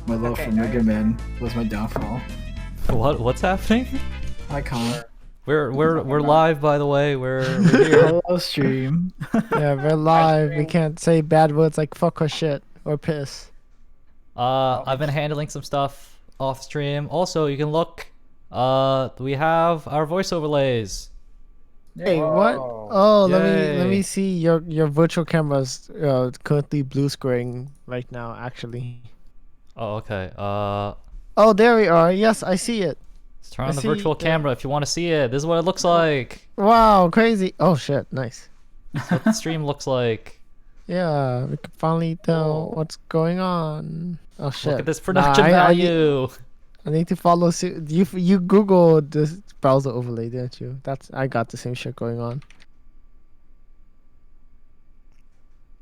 My love Okay, for now Mega you're Man was my downfall. What's happening? Hi, Con. We're live, by the way. We're here. Hello, stream. Yeah, we're live. We stream. can't say bad words like fuck or shit or piss. I've been handling some stuff off stream. Also, you can look. We have our voice overlays. Hey, what? Whoa. Oh, let me Yay. see your virtual camera's currently blue squaring right now. Actually. Oh, okay. Oh, there we are. Yes, I see it. Let's turn I on the see virtual the- camera if you want to see it. This is what it looks like. Wow, crazy. Oh shit, nice. This is what the stream looks like. Yeah, we can finally tell Whoa. what's going on. Oh shit. Look at this Nah, production value. I need to follow suit. You Googled this browser overlay, didn't you? I got the same shit going on.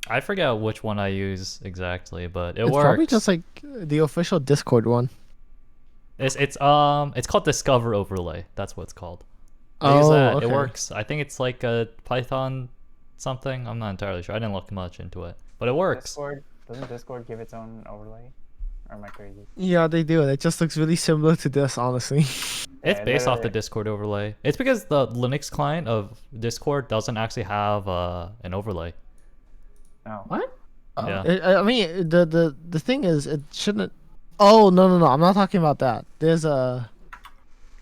I forget which one I use exactly, but it It's works. probably just like the official Discord one. It's called Discover Overlay. That's what it's called. I use Oh, that. okay. It works. I think it's like a Python something. I'm not entirely sure. I didn't look much into it, but it works. Doesn't Discord give its own overlay? Or am I crazy? Yeah, they do. It just looks really similar to this, honestly. It's Yeah, based off the literally. Discord overlay. It's because the Linux client of Discord doesn't actually have an overlay. No. What? Oh. Yeah. I mean, the thing is, it shouldn't. Oh no! I'm not talking about that. There's a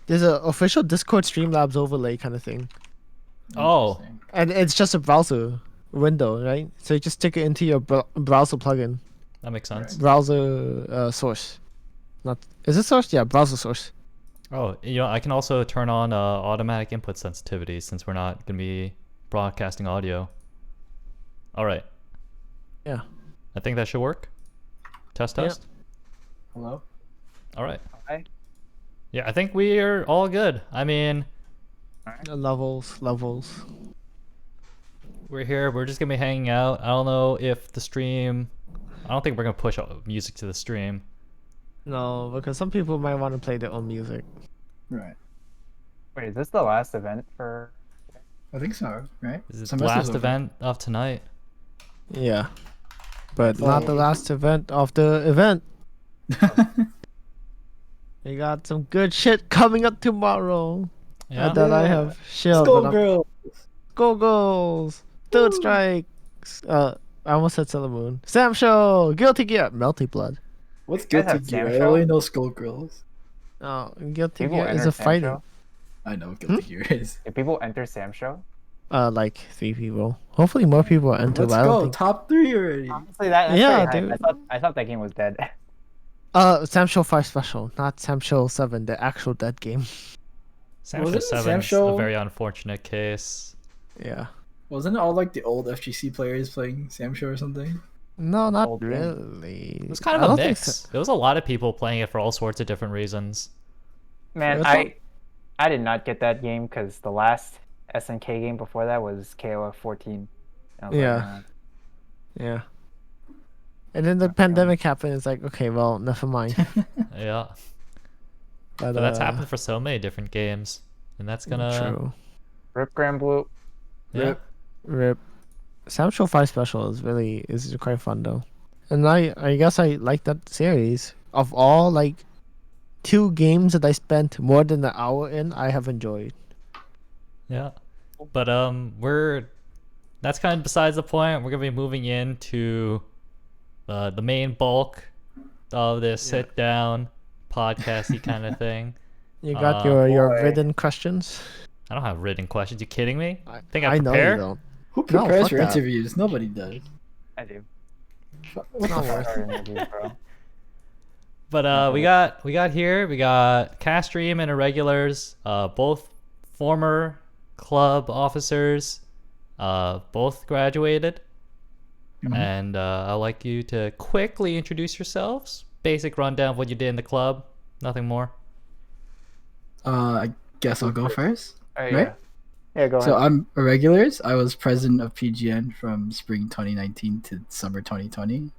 official Discord Streamlabs overlay kind of thing, Oh, Interesting. and it's just a browser window, right? So you just stick it into your browser plugin, that makes sense. browser source. Not is it source? Yeah, browser source. Oh, I can also turn on automatic input sensitivity since we're not gonna be broadcasting audio. All right. Yeah. I think that should work. Test Yeah. test. Hello? All right. Okay. Yeah, I think we are all good. I mean, Levels. we're here. We're just gonna be hanging out. I don't know if the stream. I don't think we're gonna push music to the stream. No, because some people might want to play their own music. Right. Wait, is this the last event for? I think so, right? This is the Semester's last over. event of tonight. Yeah, but not the Oh. last event of the event. We got some good shit coming up tomorrow. Yeah. That I Yeah. have shared. Skull but Girl! Go goals! Third Woo. strikes. I almost said Sailor Moon. Sam Show. Guilty Gear. Melty Blood. What's guys Guilty have Gear? Sam I Show? only know Skull Girls. Oh, Guilty People Gear is enter a Sam fighting. Show? I know what Guilty Gear is. Do people enter Sam Show? Like 3 people. Hopefully more people are into. Let's But I don't go. think. Top 3 already. Honestly, that's Yeah, pretty hype. dude. I thought that game was dead. Sam Show 5 Special, not Sam Show 7, the actual dead game. Sam Wasn't Show it 7's Sam a Show- very unfortunate case. Yeah. Wasn't it all like the old FGC players playing Sam Show or something? No, not Old game. really. It was kind I of a don't think mix. so. There was a lot of people playing it for all sorts of different reasons. Man, I thought- I did not get that game because the last SNK game before that was KOF 14. And I was Yeah. like, nah. Yeah. And then the pandemic happened. It's like, okay, well, never mind. Yeah. But, But that's happened for so many different games. And that's gonna True. Rip Grand Blue. yeah. Rip. Rip. Sam Show 5 Special is quite fun though. And I guess I like that series. Of all like 2 games that I spent more than an hour in, I have enjoyed. Yeah. But that's kind of besides the point. We're gonna be moving into the main bulk of this sit down podcasty kind of thing. You got Oh, your boy. written questions? I don't have written questions. You kidding me? I Think I know prepare? you don't. Who No, prepares fuck for that. interviews? Nobody does. I do. What not the worth fuck? Sorry, interviews, bro. But we got Castdream and Irregulars, both former club officers, both graduated. Mhm. And I'd like you to quickly introduce yourselves. Basic rundown of what you did in the club. Nothing more. I guess I'll go first. Oh, Right? yeah. Yeah, go So ahead. I'm Irregulars. I was president of PGN from spring 2019 to summer 2020.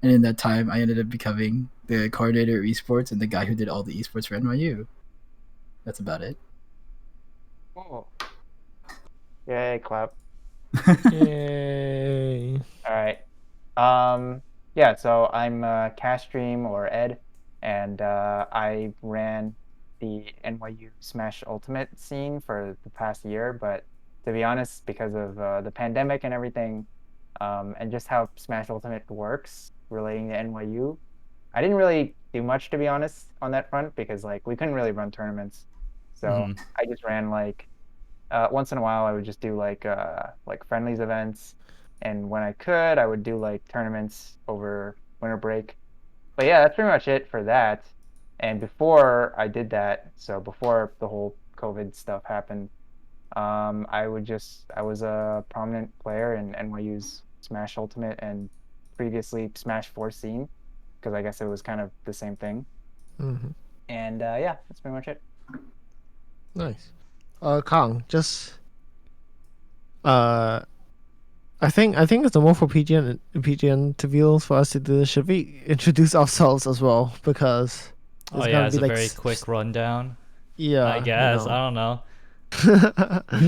And in that time, I ended up becoming the coordinator of esports and the guy who did all the esports for NYU. That's about it. Oh. Yay, clap. Yay. All right. yeah, so I'm Castdream or Ed, and I ran the NYU Smash Ultimate scene for the past year. But to be honest, because of the pandemic and everything, and just how Smash Ultimate works relating to NYU, I didn't really do much, to be honest, on that front because like we couldn't really run tournaments. So Mhm. I just ran like once in a while I would just do like friendlies events, and when I could I would do like tournaments over winter break. But yeah, that's pretty much it for that. And before I did that, so before the whole COVID stuff happened, I was a prominent player in NYU's Smash Ultimate and previously Smash 4 scene because I guess it was kind of the same thing. Mm-hmm. And yeah, that's pretty much it. Nice. Kong, just uh, I think it's more for PGN interviews for us to do this. Should we introduce ourselves as well? Because Oh it's yeah, gonna it's be a like very quick rundown. I yeah, guess. I don't know.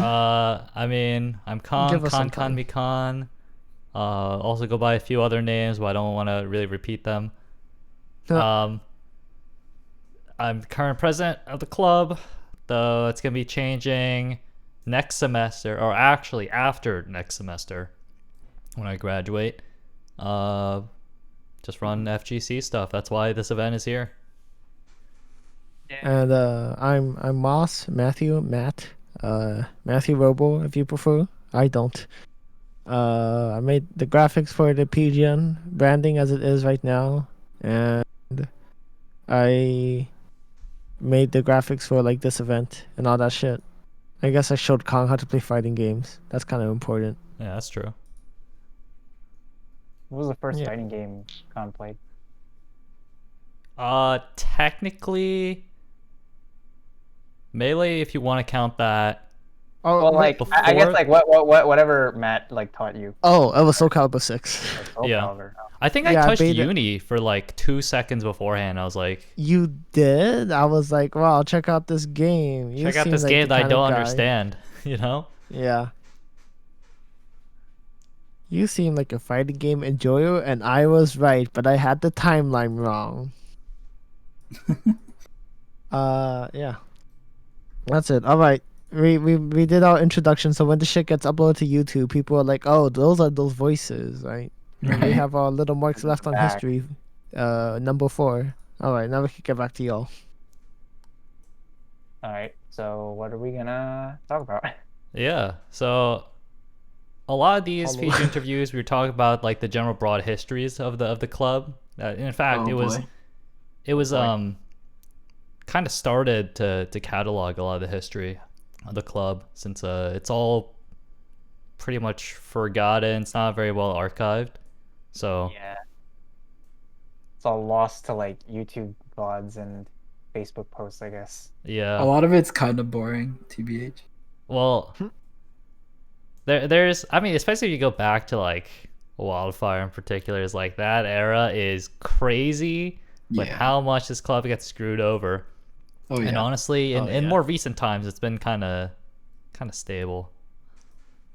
I mean, I'm Kong, Give us some Khan time. Mikan. Also go by a few other names, but I don't want to really repeat them. Um, I'm current president of the club, though it's gonna be changing next semester, or actually after next semester when I graduate. Uh, just run FGC stuff. That's why this event is here. And I'm Moss, Matt, Matthew Robo if you prefer. I don't. I made the graphics for the PGN branding as it is right now, and I made the graphics for like this event and all that shit. I guess I showed Kong how to play fighting games. That's kind of important. Yeah, that's true. What was the first Yeah. fighting game Con played? Technically, Melee, if you want to count that. Oh, Well, like I guess before- like whatever Matt like taught you. oh, it was Soul Calibur 6. Like Soul Yeah. Calibur. Oh. I think I Yeah, I touched made it- Uni for like 2 seconds beforehand. I was like, You did? I was like, wow, check out this game. You check out seem this like game the that I kind of don't guy- understand, you know? Yeah. You seem like a fighting game enjoyer, and I was right, but I had the timeline wrong. Yeah. That's it. All right. We did our introduction, so when the shit gets uploaded to YouTube, people are like, "Oh, those are those voices, right?" And we Right. have our little marks left on Back. history. Number 4. All right, now we can get back to y'all. All right. So what are we gonna talk about? Yeah. So a lot of these Hollow. feature interviews, we were talking about like the general broad histories of the club. In fact, Oh, it was boy. Boy. kind of started to catalog a lot of the history of the club since it's all pretty much forgotten. It's not very well archived. So Yeah. It's all lost to like YouTube VODs and Facebook posts, I guess. yeah. A lot of it's kind of boring, tbh. Well, there's I mean, especially if you go back to like Wildfire in particular, is like that era is crazy with Yeah. how much this club gets screwed over. Oh And yeah. honestly, in yeah. more recent times, it's been kind of stable.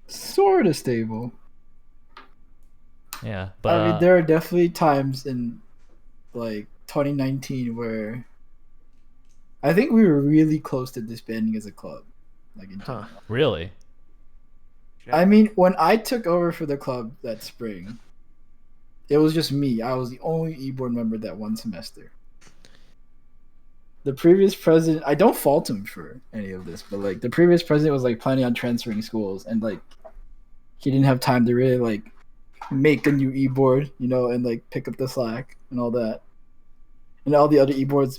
Sort of stable. Yeah, but I mean, there are definitely times in like 2019 where I think we were really close to disbanding as a club. Like in Huh. really, I mean, when I took over for the club that spring, it was just me. I was the only e-board member that one semester. The previous president, I don't fault him for any of this, but like the previous president was like planning on transferring schools, and like he didn't have time to really like make a new e-board, you know, and like pick up the slack and all that. And all the other e-board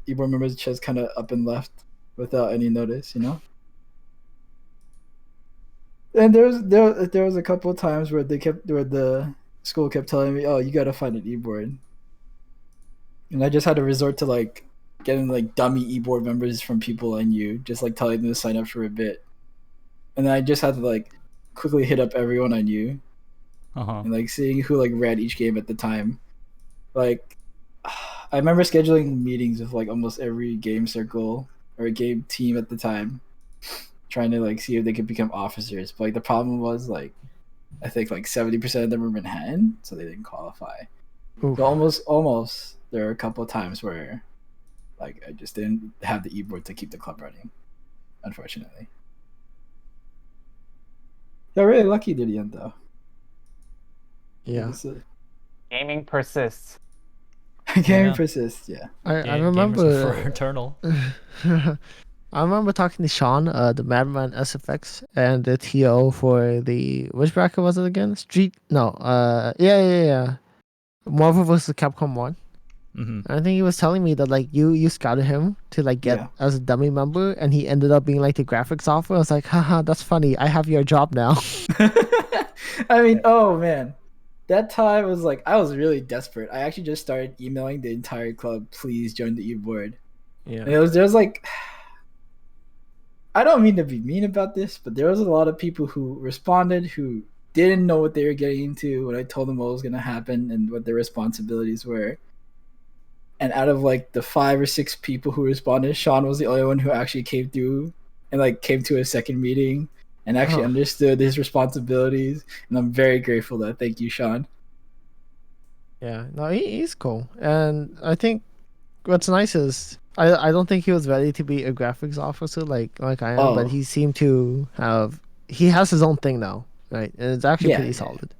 members just kind of up and left without any notice, you know. And there was a couple of times where the school kept telling me, "Oh, you gotta find an e-board," and I just had to resort to like getting like dummy e-board members from people I knew, just like telling them to sign up for a bit, and then I just had to like quickly hit up everyone I knew and like seeing who like ran each game at the time. Like, I remember scheduling meetings with like almost every game circle or game team at the time, trying to like see if they could become officers. But like the problem was like I think like 70% of them were Manhattan, so they didn't qualify. Oof. So almost there are a couple of times where like I just didn't have the e-board to keep the club running, unfortunately. Got really lucky near the end though. Yeah. Gaming persists. Game Yeah. persists, yeah. I Gamers prefer remember. Eternal. I remember talking to Sean, the Madman SFX, and the TO for the which bracket was it again? Street? No. Yeah. Marvel vs. Capcom 1. Hmm. I think he was telling me that like you scouted him to like get Yeah. as a dummy member, and he ended up being like the graphics officer. I was like, haha, that's funny. I have your job now. I mean, oh man. That time was like I was really desperate. I actually just started emailing the entire club, please join the e-board. Yeah. And there was like I don't mean to be mean about this, but there was a lot of people who responded who didn't know what they were getting into when I told them what was gonna happen and what their responsibilities were. And out of like the 5 or 6 people who responded, Sean was the only one who actually came through and like came to a second meeting and actually understood his responsibilities. And I'm very grateful that. Thank you, Sean. Yeah, no, he's cool, and I think what's nice is I don't think he was ready to be a graphics officer like I am, but Oh. he seemed to have he has his own thing now, right? And it's actually Yeah, pretty yeah. solid.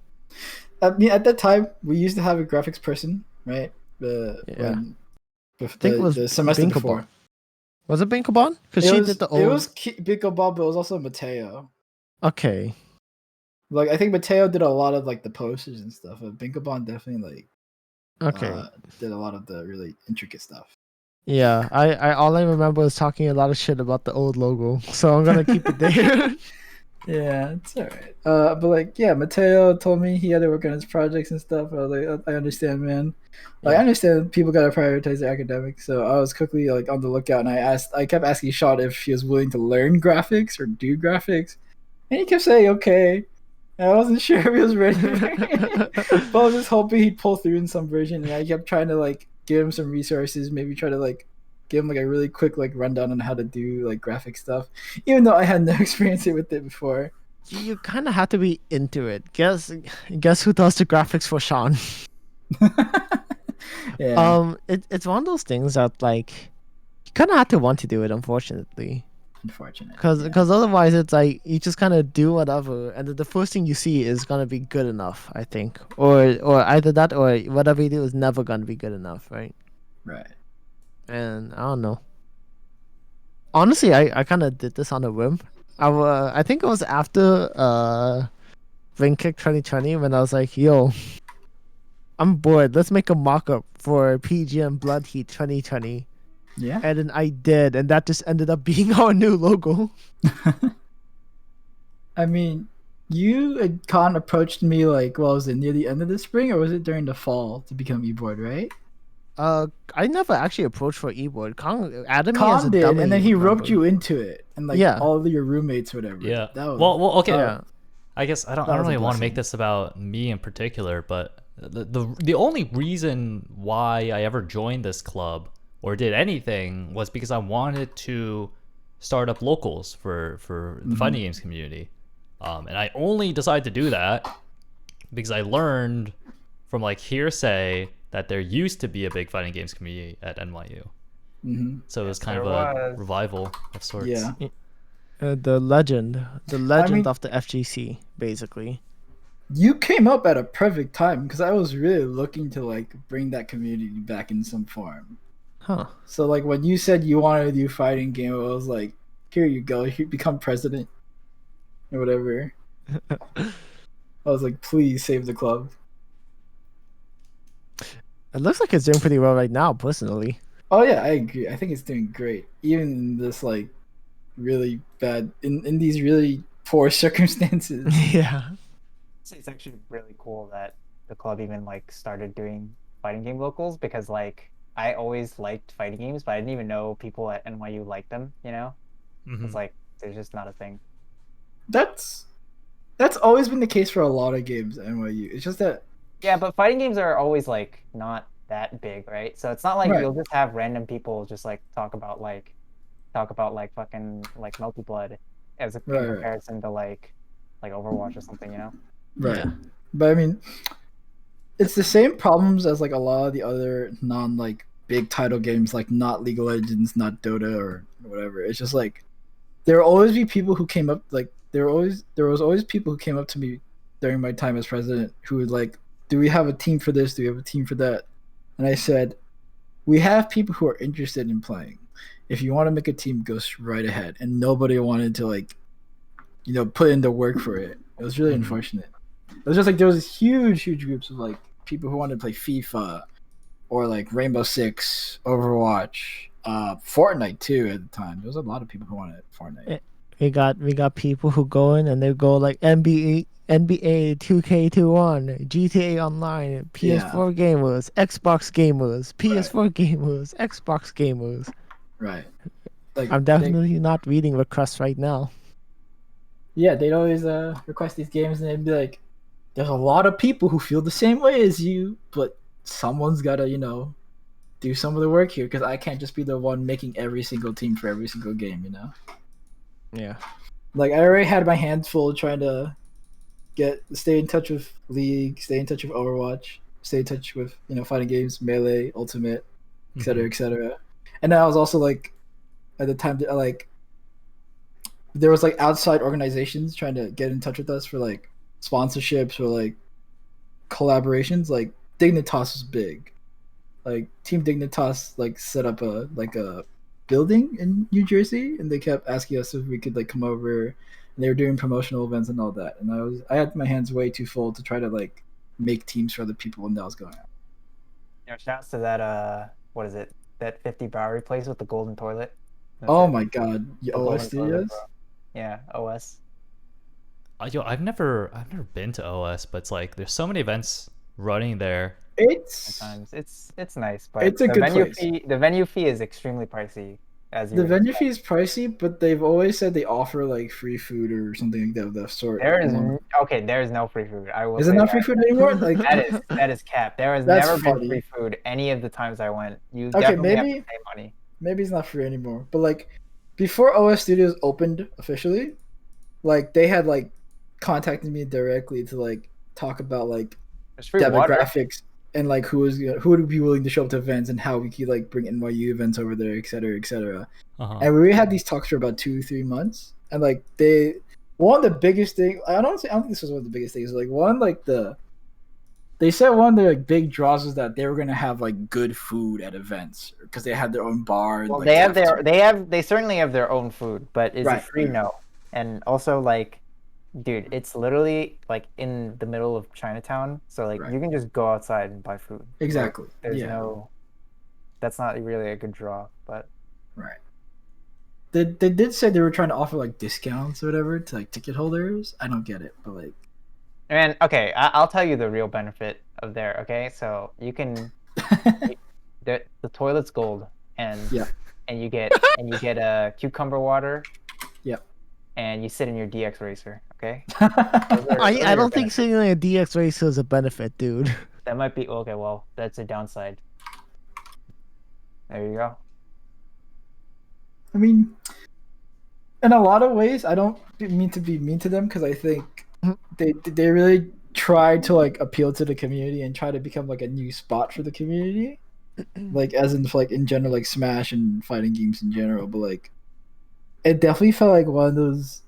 I mean, at that time, we used to have a graphics person, right? Yeah. When I think it was the semester Binkabon. before. Was it Binkabon? Because she did the old. It was Big Bob, but it was also Mateo. Okay. Like I think Mateo did a lot of like the posters and stuff. But Binkabon definitely like Okay. did a lot of the really intricate stuff. Yeah, I all I remember is talking a lot of shit about the old logo, so I'm gonna keep it there. Yeah, it's alright. But like, yeah, Mateo told me he had to work on his projects and stuff. I was like, I understand, man. Like, Yeah. I understand people gotta prioritize their academics. So I was quickly like on the lookout, and I kept asking Sean if he was willing to learn graphics or do graphics, and he kept saying okay. And I wasn't sure if he was ready, but I was just hoping he'd pull through in some version. And I kept trying to like give him some resources, maybe try to like give him like a really quick like rundown on how to do like graphic stuff, even though I had no experience with it before. You kind of have to be into it. Guess who does the graphics for Sean? Yeah, It's one of those things that like you kind of have to want to do it, unfortunately. unfortunate. Because otherwise it's like you just kind of do whatever, and the first thing you see is gonna be good enough, I think, or either that or whatever you do is never gonna be good enough, right? Right. And I don't know. Honestly, I kind of did this on a whim. I think it was after Ring Kick 2020 when I was like, yo, I'm bored. Let's make a mock-up for PGN Blood Heat 2020. Yeah. And then I did, and that just ended up being our new logo. I mean, you and Khan approached me like, well, was it near the end of the spring or was it during the fall to become e-board, right? I never actually approached for e-board. Kong added me as Khan a did, dummy and then he roped member. you into it, and like Yeah. all of your roommates, whatever. Yeah. That was, Well, okay. Yeah. I guess I don't That was a really want to make blessing. this about me in particular, but the only reason why I ever joined this club or did anything was because I wanted to start up locals for the fighting games community, and I only decided to do that because I learned from like hearsay that there used to be a big fighting games community at NYU. Mm-hmm. So it was kind of there a was. revival of sorts. Yeah. The legend mean- of the FGC, basically. You came up at a perfect time because I was really looking to like bring that community back in some form. Huh. So like when you said you wanted to do fighting game, I was like, here you go, you become president or whatever. I was like, please save the club. It looks like it's doing pretty well right now, personally. Oh yeah, I agree. I think it's doing great, even in this like really bad in these really poor circumstances. Yeah. It's actually really cool that the club even like started doing fighting game locals, because like I always liked fighting games, but I didn't even know people at NYU liked them, you know? Mhm. It's like there's just not a thing. That's always been the case for a lot of games at NYU. It's just that Yeah, but fighting games are always like not that big, right? So it's not like Right. you'll just have random people just like talk about like fucking like Melty Blood as a in Right. comparison to like Overwatch or something, you know? right. Yeah. But I mean, it's the same problems as like a lot of the other non like big title games, like not League of Legends, not Dota or whatever. It's just like there will always be people who came up like there was always people who came up to me during my time as president who would like, do we have a team for this? Do we have a team for that? And I said, we have people who are interested in playing. If you want to make a team, go right ahead. And nobody wanted to like, put in the work for it. It was really unfortunate. It was just like there was huge groups of like people who wanted to play FIFA or like Rainbow Six, Overwatch, Fortnite too at the time. There was a lot of people who wanted Fortnite. We got people who go in and they go like NBA 2K21, GTA Online, PS4 gamers, Xbox gamers, PS4 gamers, Xbox gamers. Right. Like I'm definitely not reading requests right now. Yeah, they'd always request these games and they'd be like, there's a lot of people who feel the same way as you, but someone's got to, do some of the work here because I can't just be the one making every single team for every single game, Yeah. Like I already had my hands full trying to stay in touch with League, stay in touch with Overwatch, stay in touch with, fighting games, Melee, Ultimate, etc., etc. And then I was also like, at the time, like, there was like outside organizations trying to get in touch with us for like sponsorships or like collaborations. Like Dignitas was big. Like Team Dignitas like set up a building in New Jersey, and they kept asking us if we could like come over. And they were doing promotional events and all that. And I had my hands way too full to try to like make teams for other people when that was going on. Shouts to that what is it? That 50 Bowery place with the golden toilet. Oh my god, OS Studios. Yeah, OS. I've never been to OS, but it's like there's so many events running there. Sometimes it's nice, but it's a good place. The venue fee is extremely pricey. The venue fee is pricey, but they've always said they offer like free food or something of that sort. There is no free food. I will. Is it not free food anymore? Like that is capped. There has never been free food any of the times I went. You definitely have to pay money. Maybe it's not free anymore, but like before OS Studios opened officially, like they had like contacted me directly to like talk about like demographics and like who would be willing to show up to events and how we could like bring NYU events over there, etc., etc. And we had these talks for about 2-3 months, and like one of the biggest thing I don't think this was one of the biggest things. Like they said one of the like, big draws was that they were gonna have like good food at events because they had their own bar. Well, like, they certainly have their own food, but is it free? No. And also like, dude, it's literally like in the middle of Chinatown, so like you can just go outside and buy food. Exactly. Like, that's not really a good draw, but right. They did say they were trying to offer like discounts or whatever to like ticket holders. I don't get it, but like. And okay, I'll tell you the real benefit of there. Okay, so you can the toilet's gold, and you get a cucumber water. Yep. And you sit in your DX racer. Okay. I don't think sitting in a DX racer is a benefit, dude. That might be okay. Well, that's a downside. There you go. I mean, in a lot of ways, I don't mean to be mean to them because I think they really try to like appeal to the community and try to become like a new spot for the community, like as in like in general like Smash and fighting games in general. But like, it definitely felt like one of those.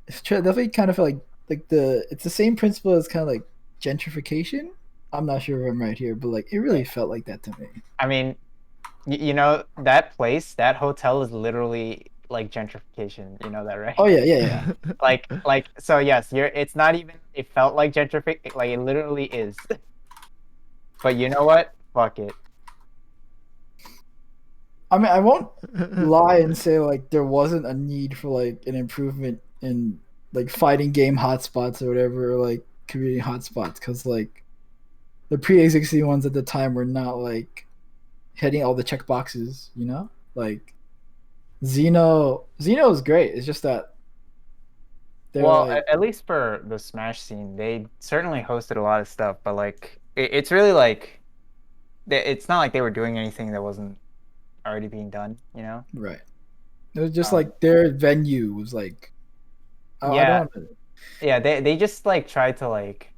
It definitely kind of felt like it's the same principle as kind of like gentrification. I'm not sure if I'm right here, but like it really felt like that to me. I mean, that place, that hotel is literally like gentrification. You know that, right? Oh yeah. like so yes, it's not even. It felt like gentrification. Like it literally is. But you know what? Fuck it. I mean, I won't lie and say like there wasn't a need for like an improvement in like fighting game hotspots or whatever, or like community hotspots, because like the pre-existing ones at the time were not like hitting all the check boxes, like Xeno is great. It's just that at least for the Smash scene, they certainly hosted a lot of stuff, but like it's really like it's not like they were doing anything that wasn't already being done, Right. It was just like their venue was like they just like tried to like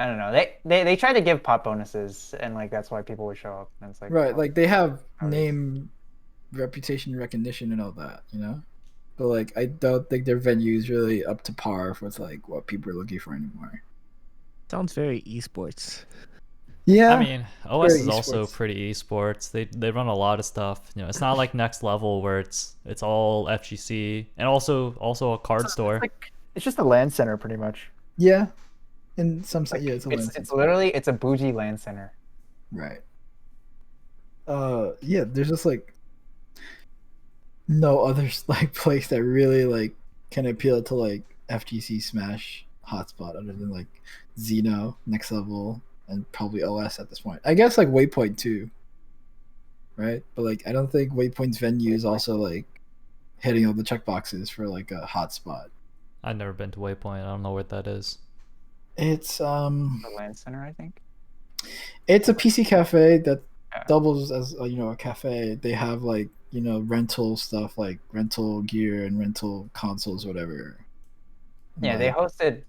I don't know. They try to give pot bonuses, and like that's why people would show up. And it's like, Right, oh, like they have nowadays. name, reputation, recognition, and all that, you know. But like, I don't think their venue is really up to par with like what people are looking for anymore. Sounds very esports. Yeah, I mean, OS very is also esports. pretty esports. They run a lot of stuff. You know, it's not like Next Level where it's all FGC and also a card store. It's just a LAN center, pretty much. Yeah, in some sense, Like yeah, it's a license. it's a bougie LAN center. Right. Yeah, there's just like no other like place that really like can appeal to like FGC Smash hotspot other than like Xeno, Next Level, and probably OS at this point. I guess like Waypoint too, right? But like I don't think Waypoint's venue is also like hitting all the checkboxes for like a hotspot. I've never been to Waypoint. I don't know what that is. It's The LAN center, I think. it's a PC cafe that Yeah. doubles as you know, a cafe. They have like, you know, rental stuff like rental gear and rental consoles, whatever. Yeah, they Like, hosted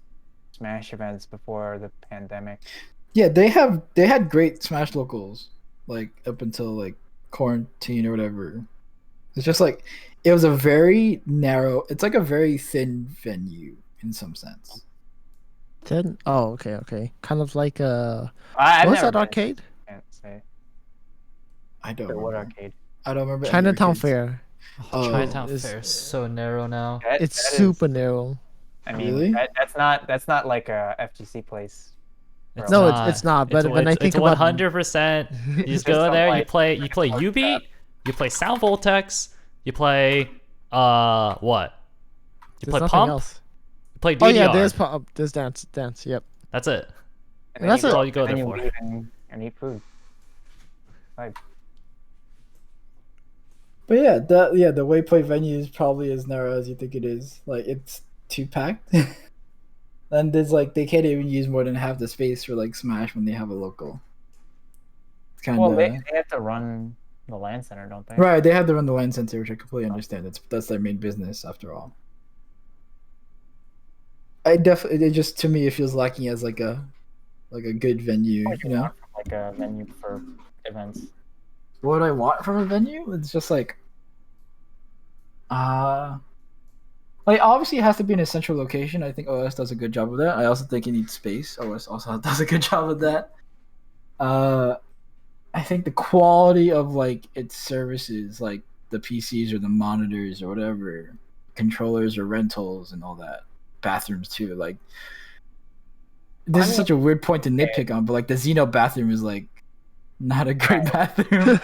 Smash events before the pandemic. yeah, they had great Smash locals like up until like quarantine or whatever. It's just like it was a very narrow. It's like a very thin venue in some sense. Then okay. Kind of like I've what's never that been, arcade? Can't say. I don't But what remember. arcade? I don't remember. any Chinatown arcades. Fair. Oh, Chinatown it's- Fair is so narrow now. It's That is- super narrow. I mean, Really? that's not like a FGC place. It's No, not. it's not. But when I think it's about 100%. You just go some, there. You like, play Ubeat. You play Sound Voltex. You play what? You there's play nothing Pump. else. You play Oh DDR. yeah, there's dance. Yep. That's it. And That's all go- you go and there you for. leave and eat food. Like, but yeah, the Waypoint venue is probably as narrow as you think it is. Like it's too packed. And there's like they can't even use more than half the space for like Smash when they have a local. It's kind well, of they have to run the LAN center, don't they? right. They have to run the LAN center, which I completely understand. That's their main business after all. I definitely it just to me it feels lacking as like a good venue. What You you know, want from like a venue for events? what I want from a venue? It's just like like obviously it has to be in a central location. I think OS does a good job of that. I also think it needs space. OS also does a good job of that. I think the quality of like its services, like the PCs or the monitors or whatever, controllers or rentals and all that, bathrooms too. Like this is such a weird point to nitpick on, but like the Xeno bathroom is like not a great bathroom. Right.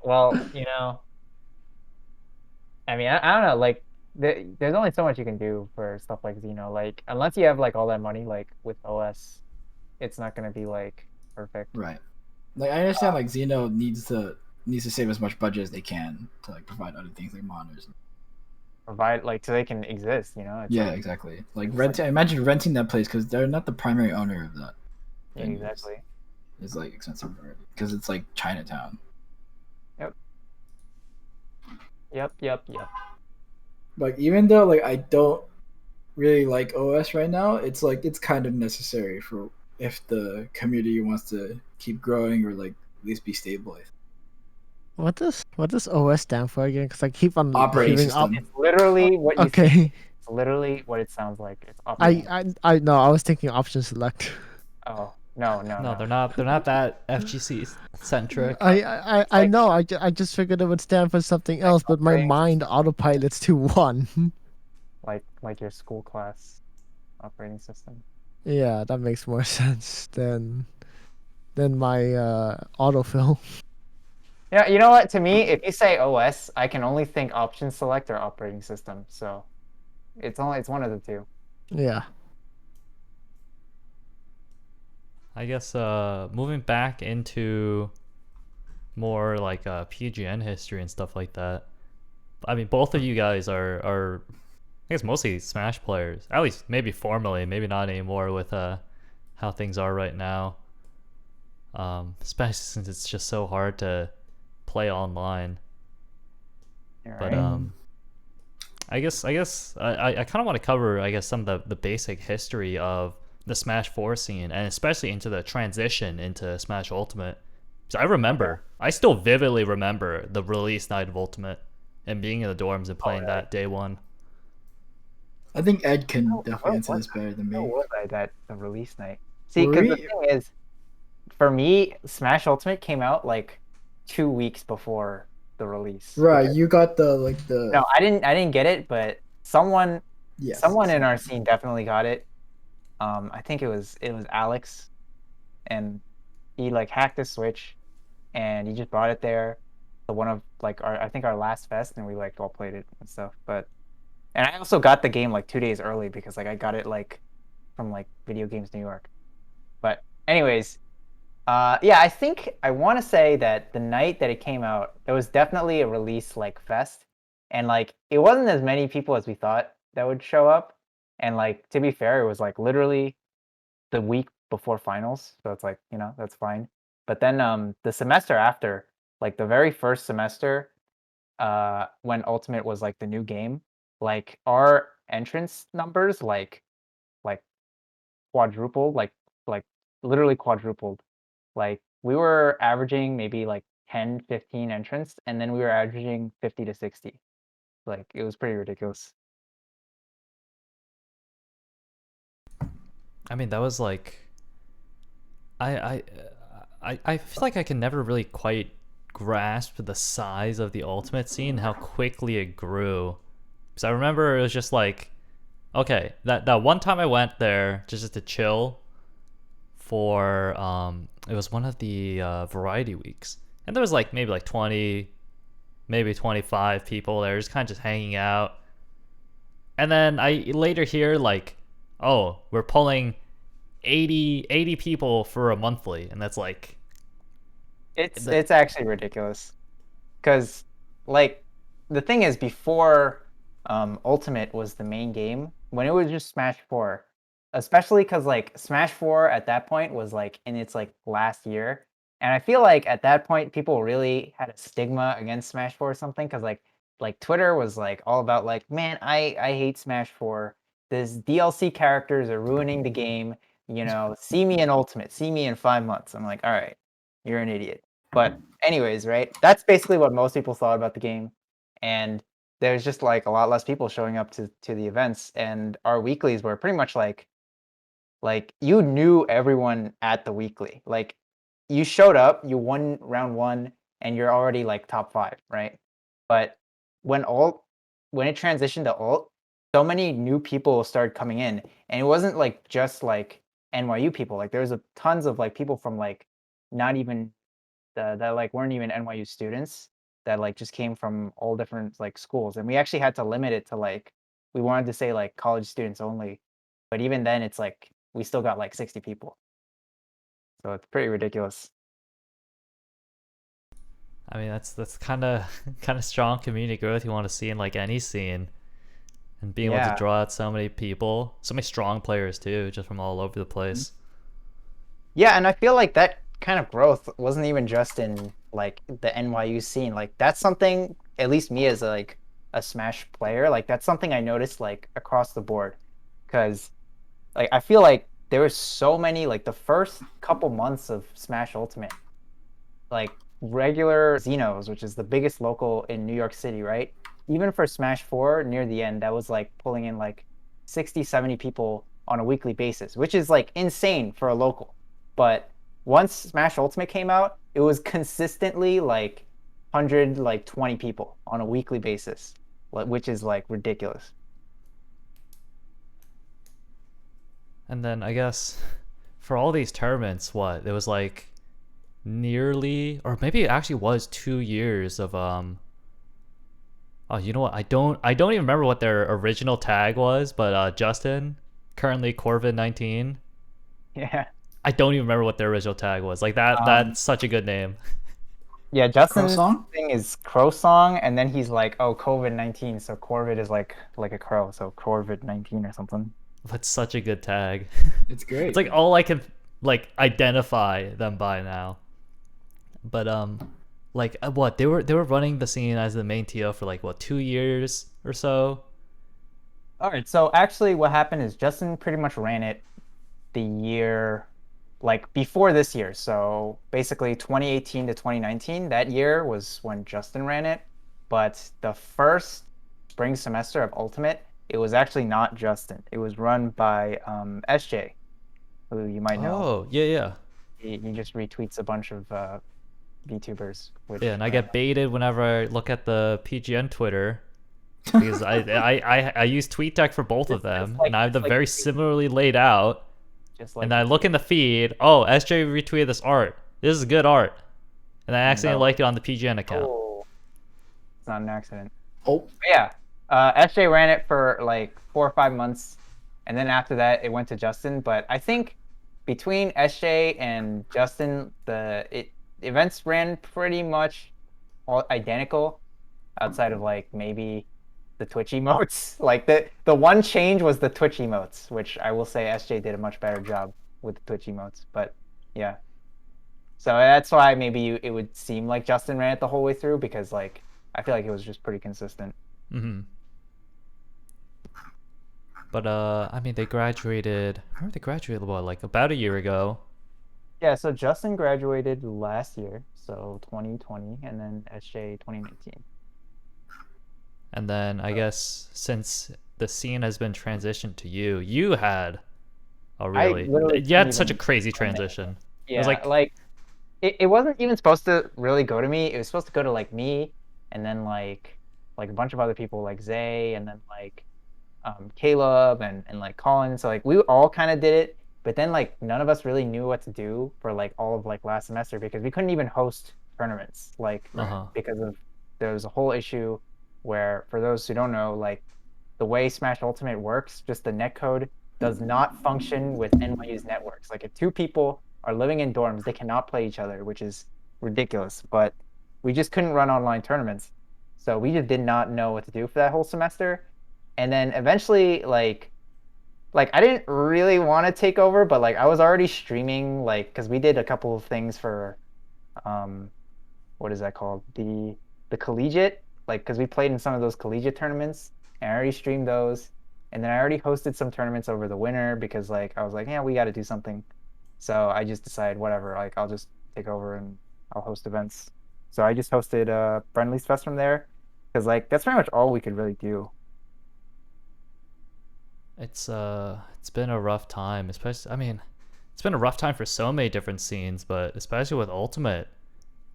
Well, you know, I mean, I don't know. Like, there's only so much you can do for stuff like Xeno. Like, unless you have like all that money, like with OS, it's not gonna be like perfect. Right. Like I understand like Xeno needs to save as much budget as they can to like provide other things like monitors. Provide like so they can exist. You know. It's Yeah, like, exactly. Like it's renting. Imagine renting that place because they're not the primary owner of that. yeah, venues. exactly. It's like expensive because it's like Chinatown. Yep. Like even though like I don't really like OS right now, it's like it's kind of necessary for if the community wants to keep growing or like at least be stable. What does OS stand for again? Because I keep on Operating hearing system. It's literally what you say. Okay. It's literally what it sounds like. It's operating. I no, I was thinking option select. Oh no. No, they're not. They're not that FGC centric. I know. I just figured it would stand for something else, but my operating mind autopilots to one. Like your school class operating system. Yeah, that makes more sense than my autofill. Yeah, you know what? To me, if you say OS, I can only think option select or operating system. So it's one of the two. Yeah. I guess moving back into more like PGN history and stuff like that. I mean, both of you guys are I guess mostly Smash players. At least maybe formally, maybe not anymore with how things are right now. Especially since it's just so hard to play online. You're But right. I guess I kind of want to cover some of the basic history of the Smash 4 scene, and especially into the transition into Smash Ultimate. So I remember, I still vividly remember the release night of Ultimate and being in the dorms and playing that day one. I think Ed can How- definitely what answer was this better than How me. was I that the release night? See, Were because the we? thing is, for me, Smash Ultimate came out like 2 weeks before the release. Right, Because, you got the no, I didn't get it, but someone yes. someone in our scene definitely got it. I think it was Alex, and he like hacked the Switch, and he just brought it there. So one of like I think our last fest, and we like all played it and stuff. And I also got the game like 2 days early because like I got it like from like Video Games New York. But anyways, yeah, I think I want to say that the night that it came out, there was definitely a release like fest, and like it wasn't as many people as we thought that would show up. And like to be fair, it was like literally the week before finals, so it's like that's fine. But then the semester after, like the very first semester, when Ultimate was like the new game, like our entrance numbers like quadrupled, like literally quadrupled. Like we were averaging maybe like 10, 15 entrants, and then we were averaging 50 to 60. Like it was pretty ridiculous. I mean, that was like, I I I feel like I can never really quite grasp the size of the Ultimate scene, how quickly it grew. Because I remember it was just like, okay, that one time I went there just to chill for it was one of the variety weeks, and there was like maybe like 20, maybe 25 people there, just kind of just hanging out. And then I later hear like, oh, we're pulling 80 people for a monthly, and that's like, It's actually ridiculous. Because like the thing is, before Ultimate was the main game, when it was just Smash 4, especially because like Smash 4 at that point was like in its like last year, and I feel like at that point people really had a stigma against Smash 4 or something, because like Twitter was like all about like, man, I hate Smash 4. This DLC characters are ruining the game. See me in Ultimate, see me in 5 months. I'm like, all right, you're an idiot. But anyways, right? That's basically what most people thought about the game, and there's just like a lot less people showing up to the events, and our weeklies were pretty much like you knew everyone at the weekly. Like you showed up, you won round one, and you're already like top five, right? But when ult when it transitioned to ult, so many new people started coming in, and it wasn't like just like NYU people. Like there was a tons of like people from like not even that like weren't even NYU students, that like just came from all different like schools, and we actually had to limit it to like, we wanted to say like college students only, but even then it's like we still got like 60 people, so it's pretty ridiculous. I mean, that's kind of kind of strong community growth you want to see in like any scene, and being able to Yeah. draw out so many people, so many strong players too, just from all over the place. Yeah, and I feel like that kind of growth wasn't even just in like the NYU scene. Like that's something, at least me as like a Smash player, like that's something I noticed like across the board. Because like I feel like there was so many, like the first couple months of Smash Ultimate, like regular Xenos, which is the biggest local in New York City, right? Even for Smash 4 near the end, that was like pulling in like 60, 70 people on a weekly basis, which is like insane for a local. But once Smash Ultimate came out, it was consistently like 100, like 20 people on a weekly basis, which is like ridiculous. And then I guess for all these tournaments, what it was like nearly, or maybe it actually was 2 years of Oh, you know what? I don't even remember what their original tag was, but Justin, currently Corvid19. Yeah. I don't even remember what their original tag was. Like that. Um, That's such a good name. yeah, Justin's Croissant? thing is Crow Song, and then he's like, oh, COVID-19, so Corvid is like a crow, so Corvid-19 or something. That's such a good tag. It's great. It's like all I can like identify them by now. But like what they were running the scene as the main TO for like what 2 years or so. All right, so actually what happened is Justin pretty much ran it the year, like before this year. So basically 2018 to 2019, that year was when Justin ran it. But the first spring semester of Ultimate, it was actually not Justin. It was run by SJ, who you might know. Oh, yeah. He just retweets a bunch of VTubers. Which, Yeah, and I get baited whenever I look at the PGN Twitter because I use TweetDeck for both of them, like- and I have them it's like very tweet- similarly laid out. just like And then I look in the feed, oh, SJ retweeted this art. This is good art. And I accidentally No. like it on the PGN account. Oh, it's not an accident. Oh, But yeah, SJ ran it for like 4 or 5 months, and then after that it went to Justin. But I think between SJ and Justin, the events ran pretty much all identical, outside of like maybe the Twitch emotes. Like the one change was the Twitch emotes, which I will say SJ did a much better job with the Twitch emotes. But yeah, so that's why maybe it would seem like Justin ran it the whole way through, because like I feel like it was just pretty consistent. Mm-hmm. But I mean, they graduated. I remember they graduated what, like about a year ago. Yeah, so Justin graduated last year, so 2020, and then SJ 2019. And then I guess since the scene has been transitioned to you, you had a really literally you had couldn't such a even crazy comment. transition. Yeah, was like- like it wasn't even supposed to really go to me. It was supposed to go to like me, and then like a bunch of other people like Zay, and then like Caleb and like Colin. So like we all kind of did it, but then like none of us really knew what to do for like all of like last semester, because we couldn't even host tournaments, like because of there was a whole issue where, for those who don't know, like the way Smash Ultimate works, just the netcode does not function with NYU's networks. Like if two people are living in dorms, they cannot play each other, which is ridiculous. But we just couldn't run online tournaments, so we just did not know what to do for that whole semester. And then eventually, like I didn't really want to take over, but like I was already streaming, like because we did a couple of things for what is that called, the collegiate, like because we played in some of those collegiate tournaments, and I already streamed those. And then I already hosted some tournaments over the winter, because like I was like, yeah, we got to do something. So I just decided, whatever, like I'll just take over and I'll host events. So I just hosted Friendlies Fest from there, because like that's pretty much all we could really do. It's been a rough time, especially, I mean, it's been a rough time for so many different scenes, but especially with Ultimate,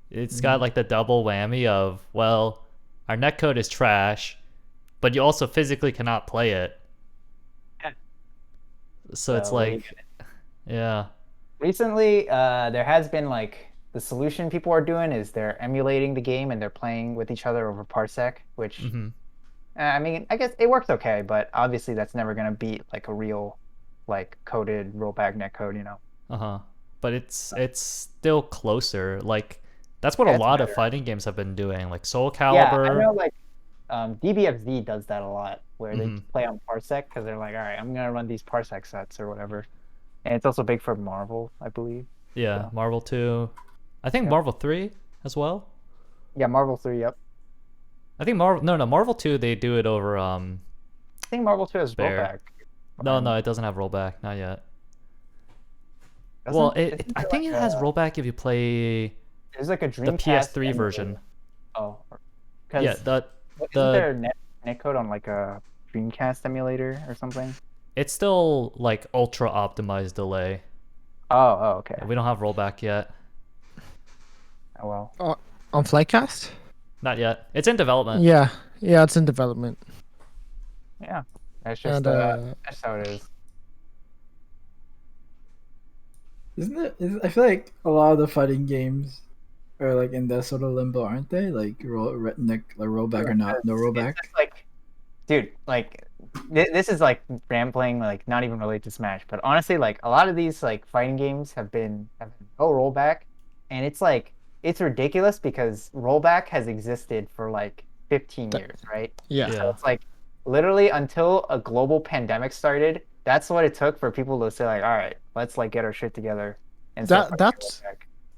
it's got like the double whammy of, well, our netcode is trash, but you also physically cannot play it. Yeah. So it's like, yeah. Recently, there has been like the solution people are doing is they're emulating the game and they're playing with each other over Parsec, which I mean, I guess it works okay, but obviously that's never gonna beat like a real, like coded rollback netcode, you know. But it's still closer. Like that's what a lot of fighting games have been doing, like Soul Calibur. Yeah, I know, like DBFZ does that a lot, where they play on Parsec, because they're like, all right, I'm gonna run these Parsec sets or whatever. And it's also big for Marvel, I believe. Yeah, so. Marvel 2. I think Marvel 3 as well. Yeah, Marvel 3, yep. I think Marvel 2, they do it over I think Marvel 2 has rollback. No, it doesn't have rollback, not yet. Well, I think it has rollback if you play there's like a Dreamcast, the PS3 version. Oh. Yeah, isn't there netcode on like a Dreamcast emulator or something? It's still like ultra optimized delay. Oh, okay. We don't have rollback yet. Oh well. On Flightcast? Not yet. It's in development. Yeah, it's in development. Yeah, that's just that's how it is. Isn't it? I feel like a lot of the fighting games are like in that sort of limbo, aren't they? Like rollback or not, no rollback. Like, dude, like this is like rambling, like not even related to Smash, but honestly, like a lot of these like fighting games have no rollback, and it's like it's ridiculous because rollback has existed for like 15 years, right? Yeah. So it's like literally until a global pandemic started, that's what it took for people to say like, all right, let's like get our shit together. And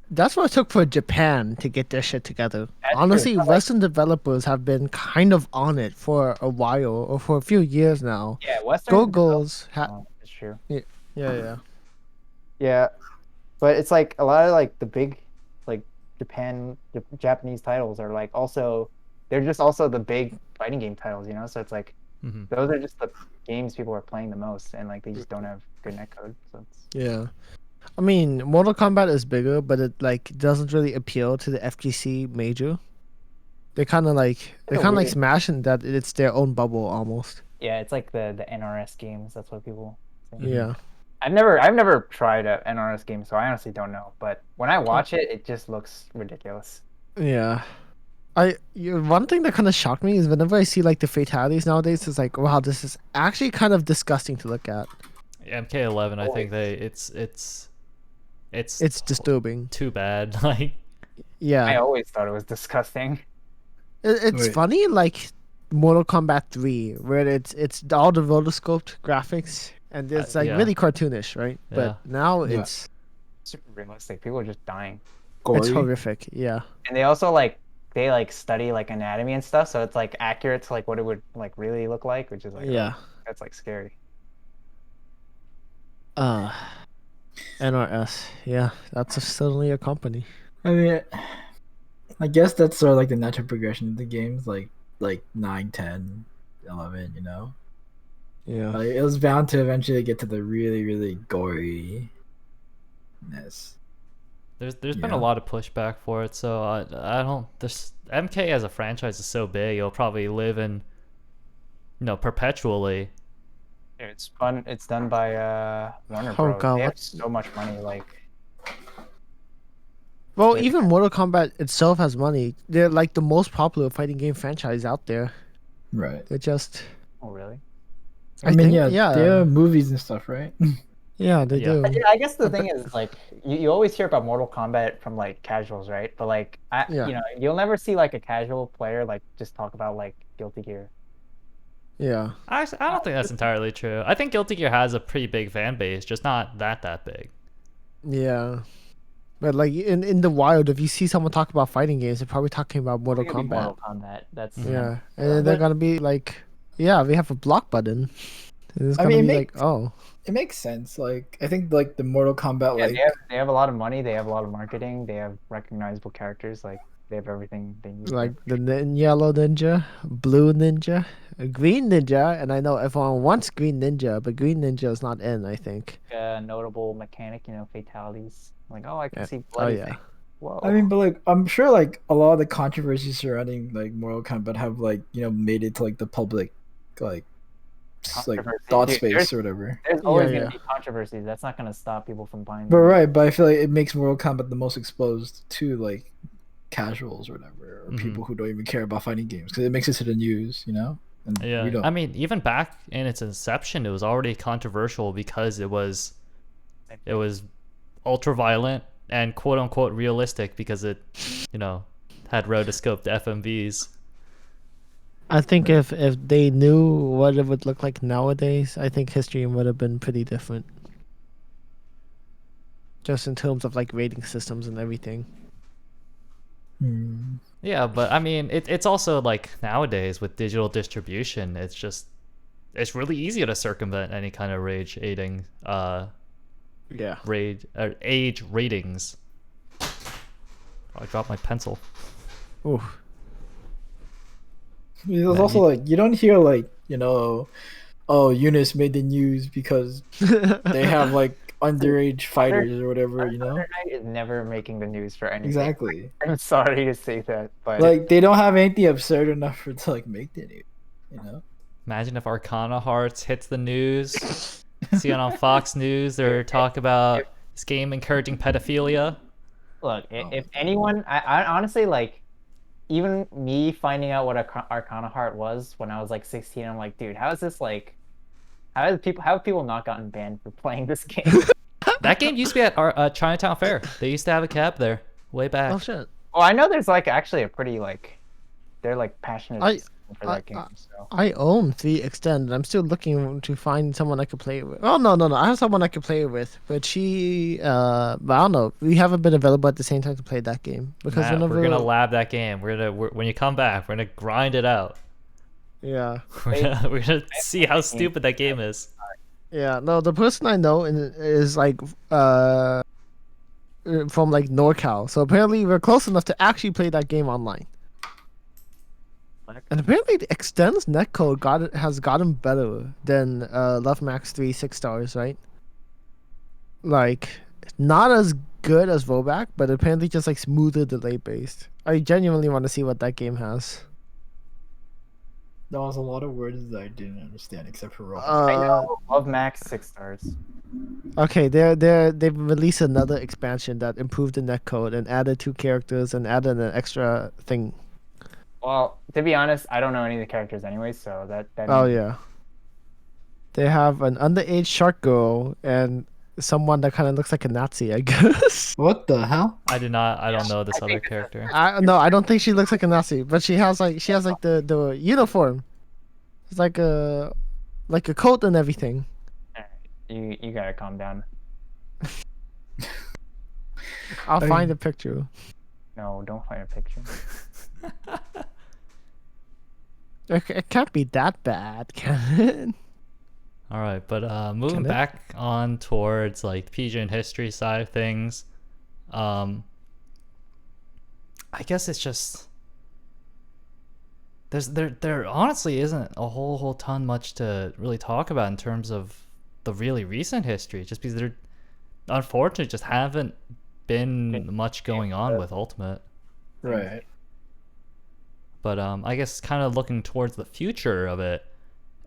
that's what it took for Japan to get their shit together. That's honestly, true. Western developers have been kind of on it for a while, or for a few years now. Yeah, Western Google's it's true. Yeah. Yeah, but it's like a lot of like the big, like the Japanese titles are like also they're just also the big fighting game titles, you know. So it's like Hmm. those are just the games people are playing the most, and like they just don't have good netcode. So it's Yeah. I mean, Mortal Kombat is bigger, but it like doesn't really appeal to the FGC major. They're a kind of like weird. Smash in that it's their own bubble almost. Yeah, it's like the NRS games. That's what people say. Hmm. Yeah. I've never tried a NRS game, so I honestly don't know. But when I Uh, watch it, it just looks ridiculous. Yeah. One thing that kind of shocked me is whenever I see like the fatalities nowadays, it's like, wow, this is actually kind of disgusting to look at. MK11, I think Always. it's It's disturbing. too bad. Like, I Yeah. always thought it was disgusting. It's Wait. funny like Mortal Kombat 3 where it's all the rotoscoped graphics and it's like yeah, really cartoonish, right? yeah. But now Yeah. Super realistic. People are just dying. it's Gory. horrific. Yeah. And they also like they like study like anatomy and stuff, so it's like accurate to like what it would like really look like, which is like, oh, Yeah. that's like scary. Uh NRS. Yeah, that's certainly a company. I mean, I guess that's sort of like the natural progression of the games, like 9, 10, 11. You know, Yeah. like it was bound to eventually get to the really, really goriness. There's been a Yeah. lot of pushback for it, so I don't. This MK as a franchise is so big, it'll probably live in, perpetually. It's fun. It's done by Warner Oh Bros. god, They have what? so much money. Like Well, they, even Mortal Kombat itself has money. They're like the most popular fighting game franchise out there. Right. They're just oh really? I mean, think, yeah, yeah. they have movies and stuff, right? Yeah, they Yeah. do. Yeah, I guess the But thing is like you always hear about Mortal Kombat from like casuals, right? But like yeah, you'll never see like a casual player like just talk about like Guilty Gear. yeah. I don't think that's entirely true. I think Guilty Gear has a pretty big fan base, just not that big. Yeah. But like in the wild, if you see someone talk about fighting games, they're probably talking about I Mortal think it'd be Kombat. Mortal Kombat. That's Mhm. Yeah. And then they're But gonna be like, yeah, we have a block button. And it's I gonna mean, be like, oh, it makes sense. Like I think like the Mortal Kombat, yeah, like they have a lot of money, they have a lot of marketing, they have recognizable characters, like they have everything they need. like the yellow ninja, blue ninja, a green ninja, and I know everyone wants green ninja, but green ninja is not in, I think. Notable mechanic, fatalities. Like, oh, I can Yeah. see Oh bloody yeah. thing. Whoa. I mean, but like I'm sure like a lot of the controversies surrounding like Mortal Kombat have like made it to like the public, like like Controversy. thought Dude, space or whatever. there's Yeah, always gonna yeah. be controversies. That's not gonna stop people from buying But them. right, but I feel like it makes Mortal Kombat the most exposed to like casuals or whatever, or Mhm. people who don't even care about fighting games because it makes it to the news, and we Yeah, don't. I mean, even back in its inception, it was already controversial because it was ultra violent and quote unquote realistic because it, had rotoscoped FMVs. I think if they knew what it would look like nowadays, I think history would have been pretty different. Just in terms of like rating systems and everything. Hmm. Yeah, but I mean, it's also like nowadays with digital distribution, it's really easy to circumvent any kind of Yeah. age ratings. Oh, I dropped my pencil. Ooh. There's Man, also like you don't hear like oh Eunice made the news because they have like underage fighters or whatever, Thunder Knight is never making the news for anything. Exactly. I'm sorry to say that, but Like they don't have anything absurd enough for to like make the news. Imagine if Arcana Hearts hits the news. See it on Fox News. They're talking about this game encouraging pedophilia. look, Oh if my anyone, I honestly like, even me finding out what Arcana Heart was when I was like 16, I'm like, dude, how is this like, how have people not gotten banned for playing this game? That game used to be at our Chinatown Fair. They used to have a cab there way back. Oh shit. Well, I know there's like actually a pretty like, they're like passionate I- for that game. So I own 3 Extend. I'm still looking to find someone I could play with. Oh no. I have someone I could play with, but she but I don't know. We haven't been available at the same time to play that game because Matt, whenever we're gonna lab that game. When you come back, we're gonna grind it out. yeah. We're gonna see how stupid that game is. Yeah, no, the person I know is like from like NorCal. So apparently we're close enough to actually play that game online. And apparently the extends netcode has gotten better than Love Max 3 6 stars, right? Like not as good as Voback, but apparently just like smoother delay based. I genuinely want to see what that game has. There was a lot of words that I didn't understand except for robot. I Uh, know Love Max 6 stars. okay, they've released another expansion that improved the netcode and added 2 characters and added an extra thing. Well, to be honest, I don't know any of the characters anyway, so that Oh means yeah. They have an underage shark girl and someone that kind of looks like a Nazi, I guess. What the hell? I don't know this I other think character. I don't think she looks like a Nazi, but she has like the uniform. It's like a coat and everything. you gotta calm down. I'll I find mean- a picture. No, don't find a picture. It can't be that bad, can it? All right, but moving Can it? back on towards like the PGN history side of things, I guess it's just there honestly isn't a whole ton much to really talk about in terms of the really recent history, just because there unfortunately just haven't been much going on with Ultimate. Right. But I guess kind of looking towards the future of it,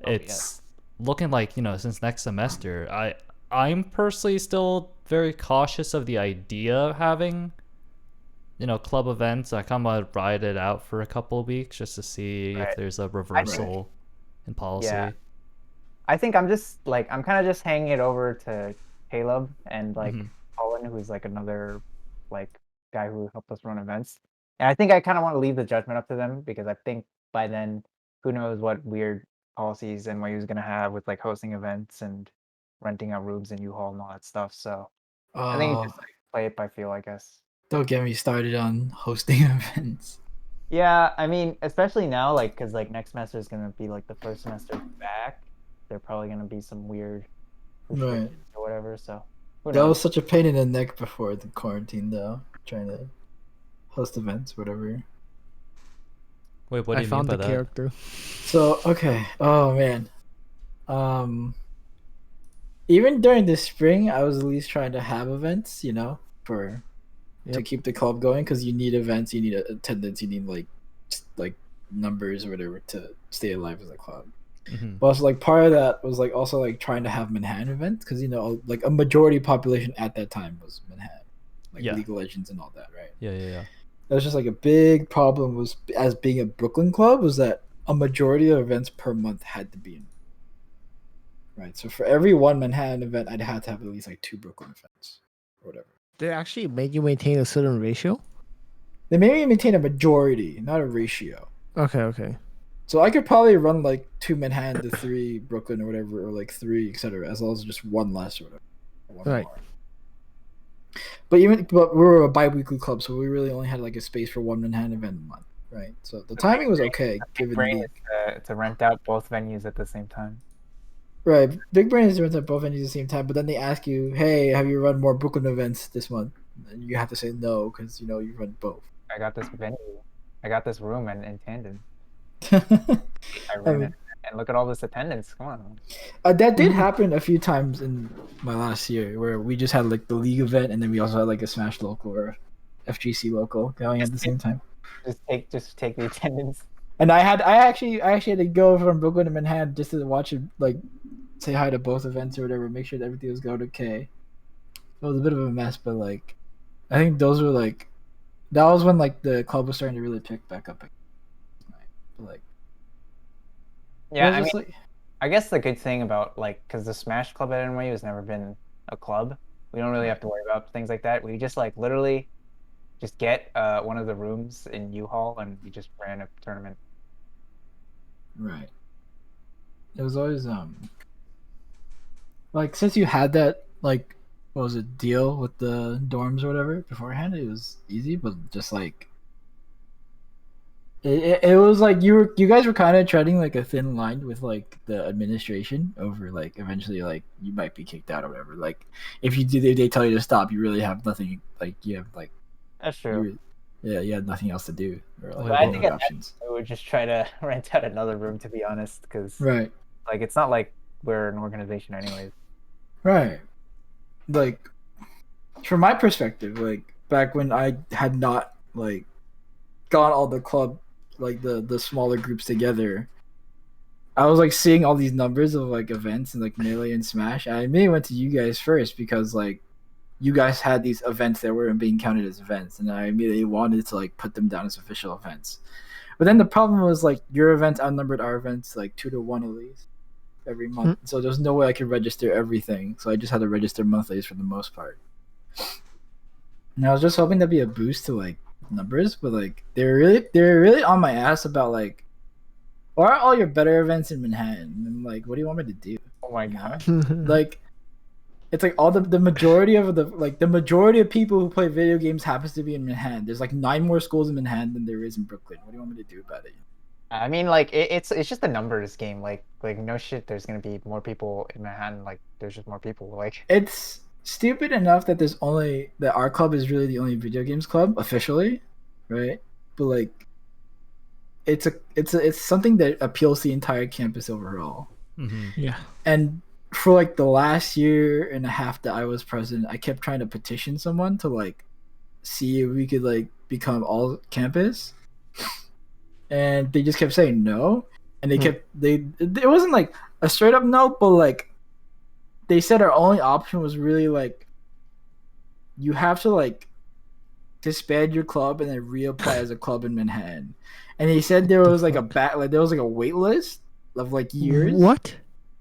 it's looking like, since next semester, I'm personally still very cautious of the idea of having, club events. I kind of ride it out for a couple of weeks just to see if Right. there's a reversal in policy. Yeah. I think I'm kind of just hanging it over to Caleb and Colin, who's like another like guy who helped us run events. And I think I kind of want to leave the judgment up to them because I think by then, who knows what weird policies NYU is gonna have with like hosting events and renting out rooms in U-Haul and all that stuff. So I think you Oh, just play it by feel, I guess. don't get me started on hosting events. Yeah, I mean, especially now, like, because like next semester is gonna be like the first semester back. They're probably gonna be some weird restrictions or whatever. So who That knows? was such a pain in the neck before the quarantine, though. Trying to host events, whatever. Wait, what do I you mean found by the that? character. So okay. Oh man. Even during the spring, I was at least trying to have events, for to Yep. keep the club going because you need events, you need attendance, you need like numbers or whatever to stay alive as a club. Mhm. But also, like part of that was like also like trying to have Manhattan events because like a majority population at that time was Manhattan, like Yeah. League of Legends and all that, right? Yeah. That was just like a big problem was as being a Brooklyn club was that a majority of events per month had to be in. Right, so for every one Manhattan event, I'd have to have at least like 2 Brooklyn events, or whatever. They actually made you maintain a certain ratio. They made me maintain a majority, not a ratio. Okay. So I could probably run like 2 Manhattan to 3 Brooklyn or whatever, or like 3, etc. As long as just 1 less or whatever, or 1 Right. more. But we were a bi-weekly club, so we really only had like a space for 1 Manhattan event a month, right? So the timing was okay given the Brain league. is to rent out both venues at the same time. Right, Big Brain is at both venues at the same time, but then they ask you, "Hey, have you run more Brooklyn events this month?" And you have to say no because you run both. I got this venue. I got this room in Tandon. I I ran mean, it, and look at all this attendance. Come on. that did happen a few times in my last year where we just had like the league event and then we also had like a Smash local or FGC local going at the same time. Just take the attendance. And I actually had to go from Brooklyn to Manhattan just to watch it, like say hi to both events or whatever, make sure that everything was going okay. It was a bit of a mess, but like I think those were like that was when like the club was starting to really pick back up. But, like Yeah, I just, mean, I guess the good thing about because the Smash Club at NYU has never been a club, we don't really have to worry about things like that. We just literally just get one of the rooms in U-Haul and we just ran a tournament. right. It was always like since you had that like what was it deal with the dorms or whatever beforehand, it was easy, but just like It was like you guys were kind of treading like a thin line with like the administration over like eventually like you might be kicked out or whatever. Like if they tell you to stop, you really have nothing. Like you have like That's true. you had nothing else to do or like But But I think no at that options. point, I would just try to rent out another room, to be honest, because Right, like it's not like we're an organization anyways. right. Like from my perspective, like back when I had not like got all the club like the smaller groups together, I was like seeing all these numbers of like events and like Melee and Smash. I immediately went to you guys first because like you guys had these events that weren't being counted as events, and I immediately wanted to like put them down as official events. But then the problem was like your events outnumbered our events like 2 to 1 at least every month. So there's no way I could register everything. So I just had to register monthlies for the most part. And I was just hoping that'd be a boost to like numbers, but like they're really on my ass about like why are all your better events in Manhattan? And like, what do you want me to do? Oh my god. Like, it's like all the majority of the majority of people who play video games happens to be in Manhattan. There's like 9 more schools in Manhattan than there is in Brooklyn. What do you want me to do about it? I mean, like it's just a numbers game. Like no shit. There's gonna be more people in Manhattan. Like there's just more people. Like It's stupid enough that there's only that our club is really the only video games club officially, right? But like, it's something that appeals to the entire campus overall. Mm-hmm. Yeah. And for like the last year and a half that I was president, I kept trying to petition someone to like see if we could like become all campus, and they just kept saying no. And it wasn't like a straight up no, but like they said our only option was really like you have to like disband your club and then reapply as a club in Manhattan. And he said there was like there was like a wait list of like years. What?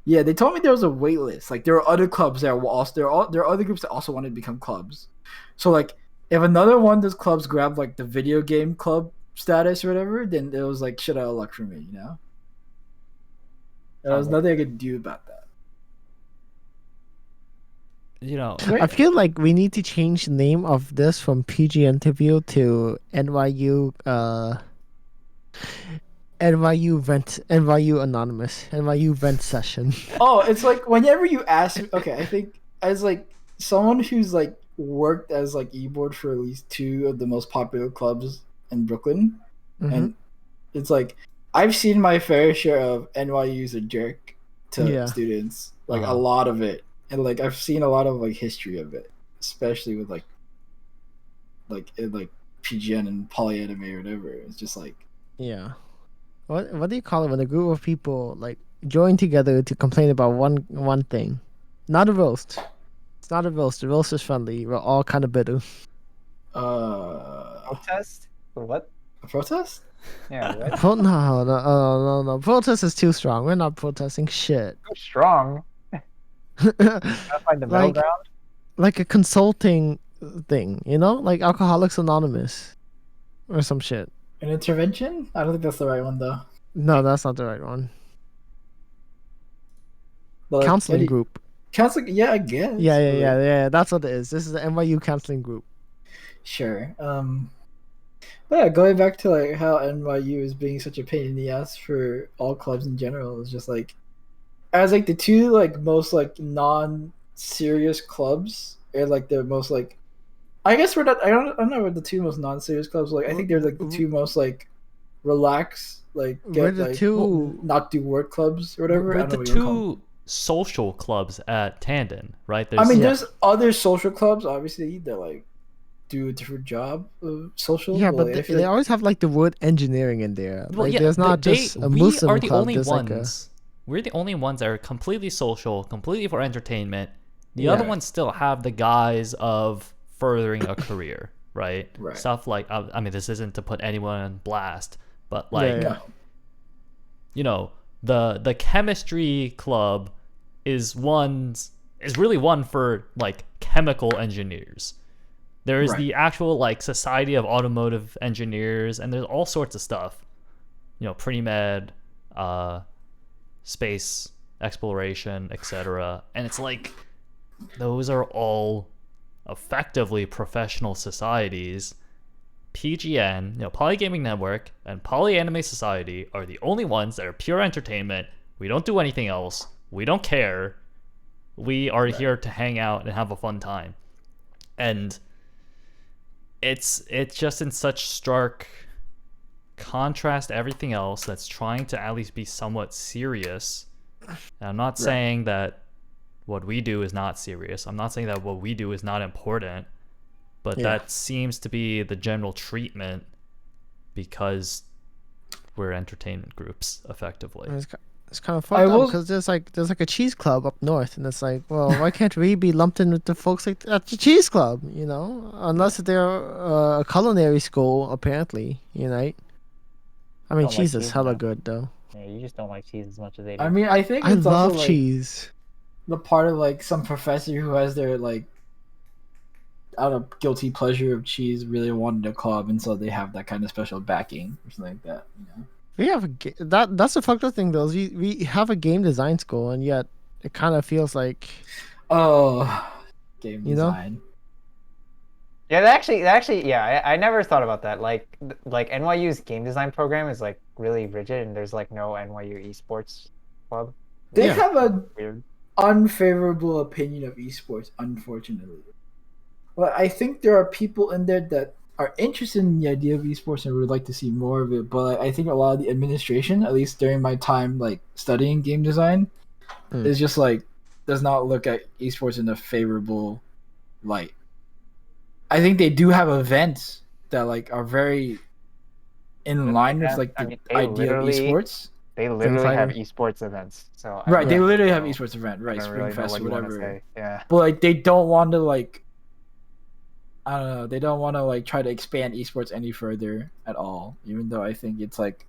Yeah, they told me there was a wait list. Like there are other clubs that were also there are other groups that also wanted to become clubs. So like if another one of those clubs grabbed like the video game club status or whatever, then it was like shit out of luck for me, you know? There was nothing I could do about that. You know, I feel like we need to change the name of this from PGNterview to NYU NYU Anonymous, NYU Vent Session. Oh, it's like whenever you ask. Okay, I think as like someone who's like worked as like e-board for at least 2 of the most popular clubs in Brooklyn, and it's like I've seen my fair share of NYU's a jerk to students, like a lot of it, and like I've seen a lot of like history of it, especially with like PGN and polyanime or whatever. It's just like what do you call it when a group of people like join together to complain about one thing? Not a roast. It's not a roast. The roast is friendly. We're all kind of bitter. protest or what? A protest? Yeah. What? No. Protest is too strong. We're not protesting shit. So strong. Gotta find the middle Like- ground. Like a consulting thing, you know, like Alcoholics Anonymous, or some shit. An intervention? I don't think that's the right one though. No, that's not the right one. But, like, Counseling what do you- group. Counseling? Yeah, I guess. Yeah. That's what it is. This is the NYU counseling group. Sure. But yeah, going back to like how NYU is being such a pain in the ass for all clubs in general is just like as like the 2 like most like non-serious clubs and like the most like I guess we're not I don't know what the 2 most non-serious clubs like I think they're like the 2 most like relax like We're get the like 2. not do work clubs or whatever. I we're don't the know what you call them. 2 social clubs at Tandon, right? I mean, Yeah. there's other social clubs obviously that like do a different job of social. Yeah, but but like, I they, feel they like, always have like the word engineering in there. Well, Like yeah, there's not they- just a we Muslim are the club. only There's like a ones. We're the only ones that are completely social, completely for entertainment. The Yeah. other ones still have the guise of furthering a career, right? Right. Stuff like I mean, this isn't to put anyone on blast, but like Yeah. no. you know, the chemistry club is really one for like chemical engineers. There's Right. the actual like Society of Automotive Engineers, and there's all sorts of stuff. You know, pre-med, space exploration, etc. And it's like those are all effectively professional societies. PGN, Poly Gaming Network, and Poly Anime Society are the only ones that are pure entertainment. We don't do anything else. We don't care. We are here to hang out and have a fun time. And it's just in such stark contrast to everything else that's trying to at least be somewhat serious. And I'm not saying that what we do is not serious. I'm not saying that what we do is not important, but that seems to be the general treatment because we're entertainment groups, effectively. It's kind of fucked up because there's like a cheese club up north, and it's like, well, why can't we be lumped in with the folks like at the cheese club? Unless they're a culinary school, apparently. I mean, cheese is hella good though. Yeah, you just don't like cheese as much as they do. I mean, I think I it's love also, like, cheese. the part of like some professor who has their like out of guilty pleasure of cheese really wanted a club, and so they have that kind of special backing or something like that. We have that's the fucked up thing though. Is we have a game design school, and yet it kind of feels like game design. Yeah, actually, yeah. I never thought about that. Like NYU's game design program is like really rigid, and there's like no NYU esports club. They have a Weird. unfavorable opinion of esports, unfortunately. Well, I think there are people in there that are interested in the idea of esports and would like to see more of it, but I think a lot of the administration, at least during my time like studying game design, is just like does not look at esports in a favorable light. I think they do have events that like are very in line with like the idea of esports. They literally have esports events. So they literally have esports event, right? Spring Fest, whatever. Yeah. But like they don't want to like, I don't know. They don't want to like try to expand esports any further at all. Even though I think it's like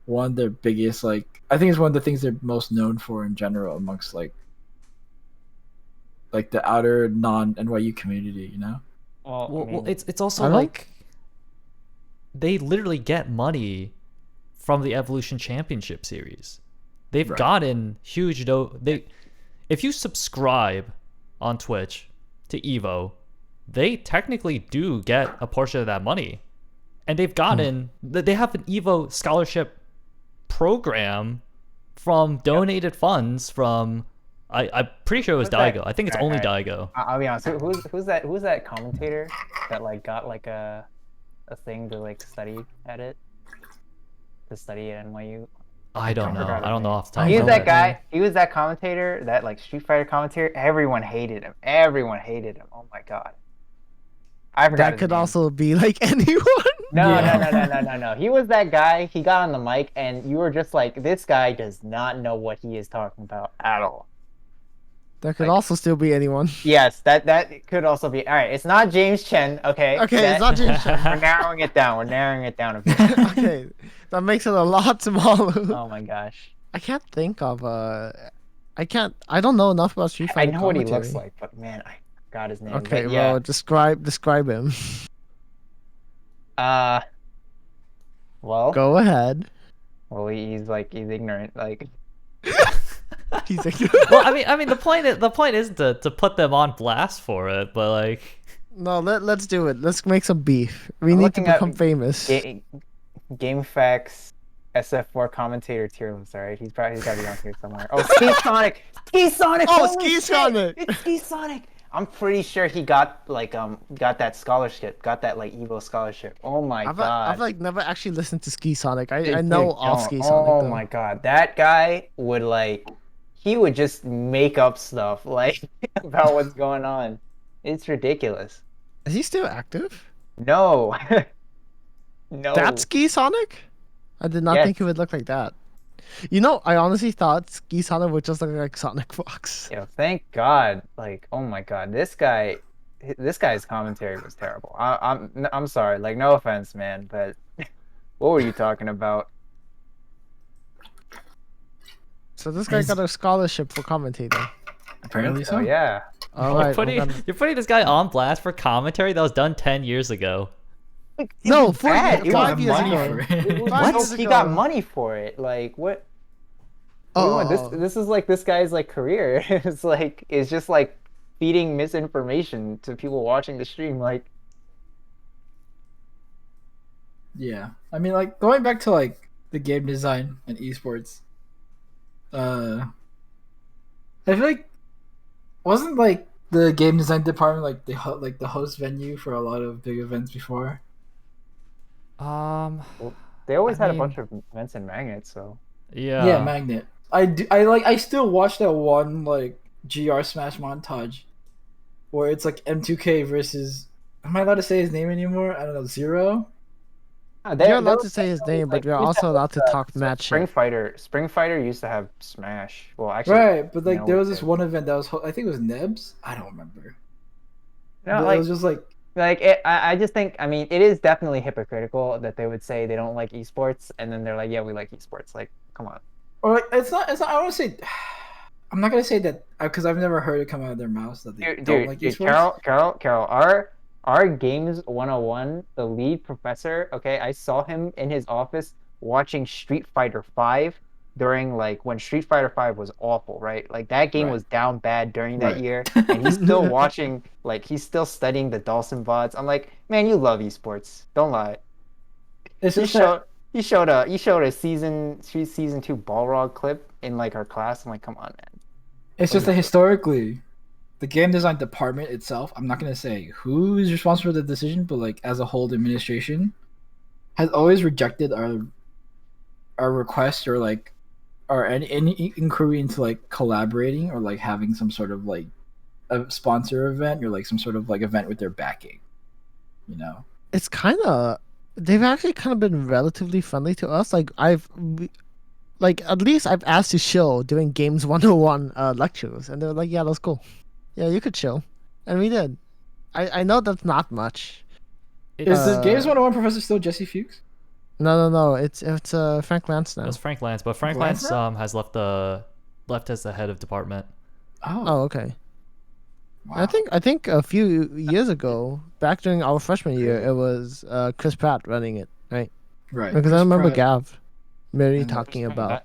one of their biggest like I think it's one of the things they're most known for in general amongst like the outer non NYU community. Well, it's also like they literally get money from the Evolution Championship Series. They've gotten huge if you subscribe on Twitch to Evo, they technically do get a portion of that money. And they've gotten they have an Evo scholarship program from donated funds from I'm pretty sure it was Daigo. I think it's only Daigo. I'll be honest. Who's that commentator that like got like a thing to like study at it? To study at NYU? I don't know. I don't know off the top of my head. He was that head. guy. He was that commentator, that like Street Fighter commentator. Everyone hated him. Oh my god. I forgot. That could also be like anyone. No. He was that guy. He got on the mic, and you were just like, this guy does not know what he is talking about at all. That could also still be anyone. Yes, that could also be. All right, it's not James Chen. Okay. It's not James Chen. We're narrowing it down. a bit. Okay, that makes it a lot smaller. Oh my gosh. I can't think of I don't know enough about Street Fighter. I know what he looks like, but man, I forgot his name. Okay, but yeah. well, describe him. Well. Go ahead. Well, he's ignorant, like. He's like, well, I mean, the point isn't to put them on blast for it, but like. No, let's do it. Let's make some beef. We need to become famous. GameFAQs SF4 commentator tier list. All right, he's got to be on here somewhere. Oh, Ski Sonic. Oh, Ski Sonic. It's Ski Sonic. I'm pretty sure he got that scholarship, got that like Evo scholarship. Oh my god! I've like never actually listened to Ski Sonic. I know of Ski Sonic. Oh though. My god, that guy would he would just make up stuff like about what's going on. It's ridiculous. Is he still active? No. No. That's Ski Sonic? I did not think he would look like that. I honestly thought Ski Sonic would just look like Sonic Fox. Yeah, thank God. Like, oh my God, this guy's commentary was terrible. I'm sorry. Like, no offense, man, but what were you talking about? So this guy got a scholarship for commentating. Apparently so. Yeah. All right. You're putting this guy on blast for commentary that was done 10 years ago. No, 5 years ago. What? He got money for it. Like what? This is like this guy's like career. It's just like feeding misinformation to people watching the stream. Like Yeah, I mean, like going back to like the game design and esports. I feel like wasn't like the game design department like the host venue for a lot of big events before. Um, Well, they always I had a mean, bunch of events in Magnet, so Yeah, yeah. Magnet. I do. I like. I still watch that one like Smash montage where it's like M2K versus. Am I allowed to say his name anymore? I don't know. Zero. You're there allowed was to say his definitely name, but like you're we used to also allowed to have talk mad Spring shit. Fighter. Spring Fighter used to have Smash. Well, actually, Right, but like there we was this did. one event that was. I think it was Nebs. I don't remember. No, But it was just like, I just think, I mean, it is definitely hypocritical that they would say they don't like esports, and then they're like, yeah, we like esports. Like, come on. or like it's not. It's not. I don't want to say. I'm not gonna say that because I've never heard it come out of their mouths that they don't like Dude, esports. Carol, our games 101, the lead professor, okay, I saw him in his office watching Street Fighter 5 during like when Street Fighter 5 was awful, right? Like that game Right. was down bad during that Right. year, and he's still watching, like he's still studying the Dawson bots. I'm like, man, you love esports. Don't lie. It's He just that showed he showed a season 2 Balrog clip in like our class. I'm like, come on, man. it's What just are that you doing? historically, the game design department itself. I'm not gonna say who is responsible for the decision, but like as a whole, the administration has always rejected our request or like or any inquiry into like collaborating or like having some sort of like a sponsor event or like some sort of like event with their backing. You know. It's kind of they've actually kind of been relatively friendly to us. Like at least I've asked to chill during Games 101 lectures, and they were like, "Yeah, let's go. Yeah, you could chill," and we did. I know that's not much. Is the Games Uh, 101 professor still Jesse Fuchs? no. It's Frank Lance It now. was Frank Lance, but Frank Lance Lance now? has left as the head of department. Oh, Oh, okay. wow. I think a few years ago, back during our freshman year, Crazy. it was Chris Pratt running it, right? Right. Because I Chris remember Pratt Gav, Mary and talking about.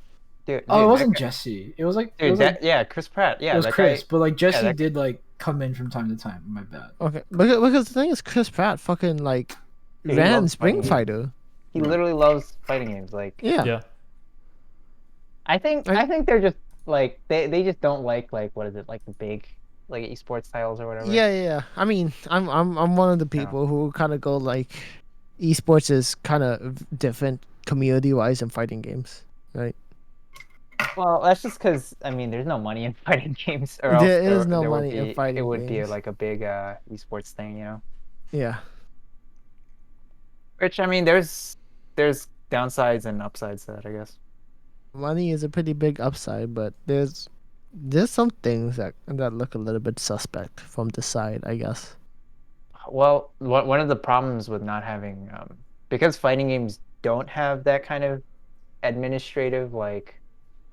oh, it That wasn't guy, Jesse. It was like dude, that Chris Pratt, it yeah, was that Chris, guy, but like yeah, Jesse that did like come in from time to time. My bad. Okay, because the thing is, Chris Pratt fucking like dude, he ran loves Spring fighting games. Fighter. He Right. literally loves fighting games. Like, Yeah, Yeah. I, I think they're just like they just don't like what is it like the big like esports titles or whatever. yeah. I mean, I'm one of the Yeah. people who kind of go like, esports is kind of different community wise than fighting games, right? Well, that's just because I mean, there's no money in fighting games, or else There is no there would money in be it fighting would be games. like a big esports thing, you know. Yeah, Which I mean, there's downsides and upsides to that, I guess. money is a pretty big upside, but there's some things that look a little bit suspect from the side, I guess. Well, one of the problems with not having because fighting games don't have that kind of administrative like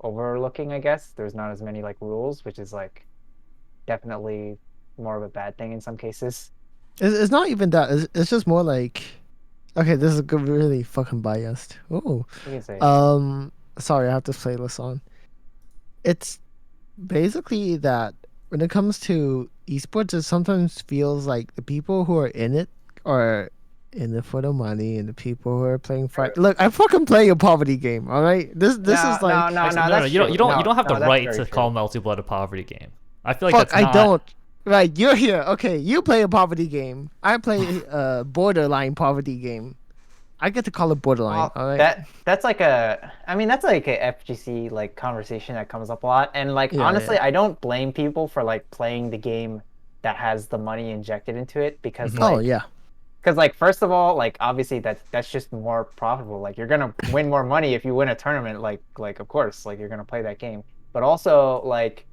overlooking, I guess. There's not as many like rules, which is like definitely more of a bad thing in some cases. It's not even that. It's just more like, okay, this is really fucking biased. Oh, You can say, sorry, I have this playlist on. It's basically that when it comes to esports, it sometimes feels like the people who are in it are in it for the money, and the people who are playing fight. Look, I fucking play a poverty game. All right, this no, is like, Actually, no, that's you don't. true. You don't have the No, that's right very to call true. Multi-Blood a poverty game. I feel like fuck, that's I not. don't. Right, you're here. Okay, you play a poverty game. I play a borderline poverty game. I get to call it borderline. Well, All right. that's like a I mean that's like a FGC like conversation that comes up a lot, and like Yeah. honestly I don't blame people for like playing the game that has the money injected into it because Mhm. Oh like yeah. first of all like obviously that's just more profitable, like you're gonna win more money if you win a tournament, like of course like you're gonna play that game, but also like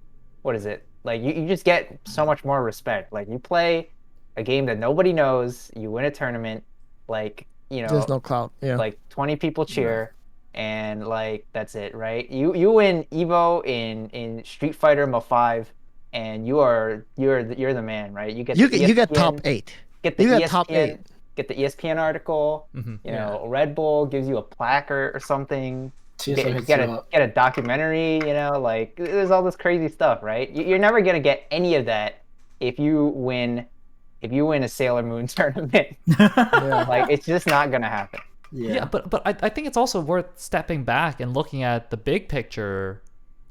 what is it like you just get so much more respect, like you play a game that nobody knows, you win a tournament, like you There's know no clout. Yeah. like 20 people Right. cheer and like that's it, right? You win Evo in Street Fighter Mo 5 and you're the man, right? You get the You get top ESPN 8. get the You get top 8. ESPN get the ESPN article, Mm-hmm. you Yeah. know, Red Bull gives you a plaque or something. TSO You hits you up. get a documentary, you know, like there's all this crazy stuff, right? You're never gonna get any of that if you win a Sailor Moon tournament. Yeah. Like it's just not gonna happen. Yeah, but I think it's also worth stepping back and looking at the big picture.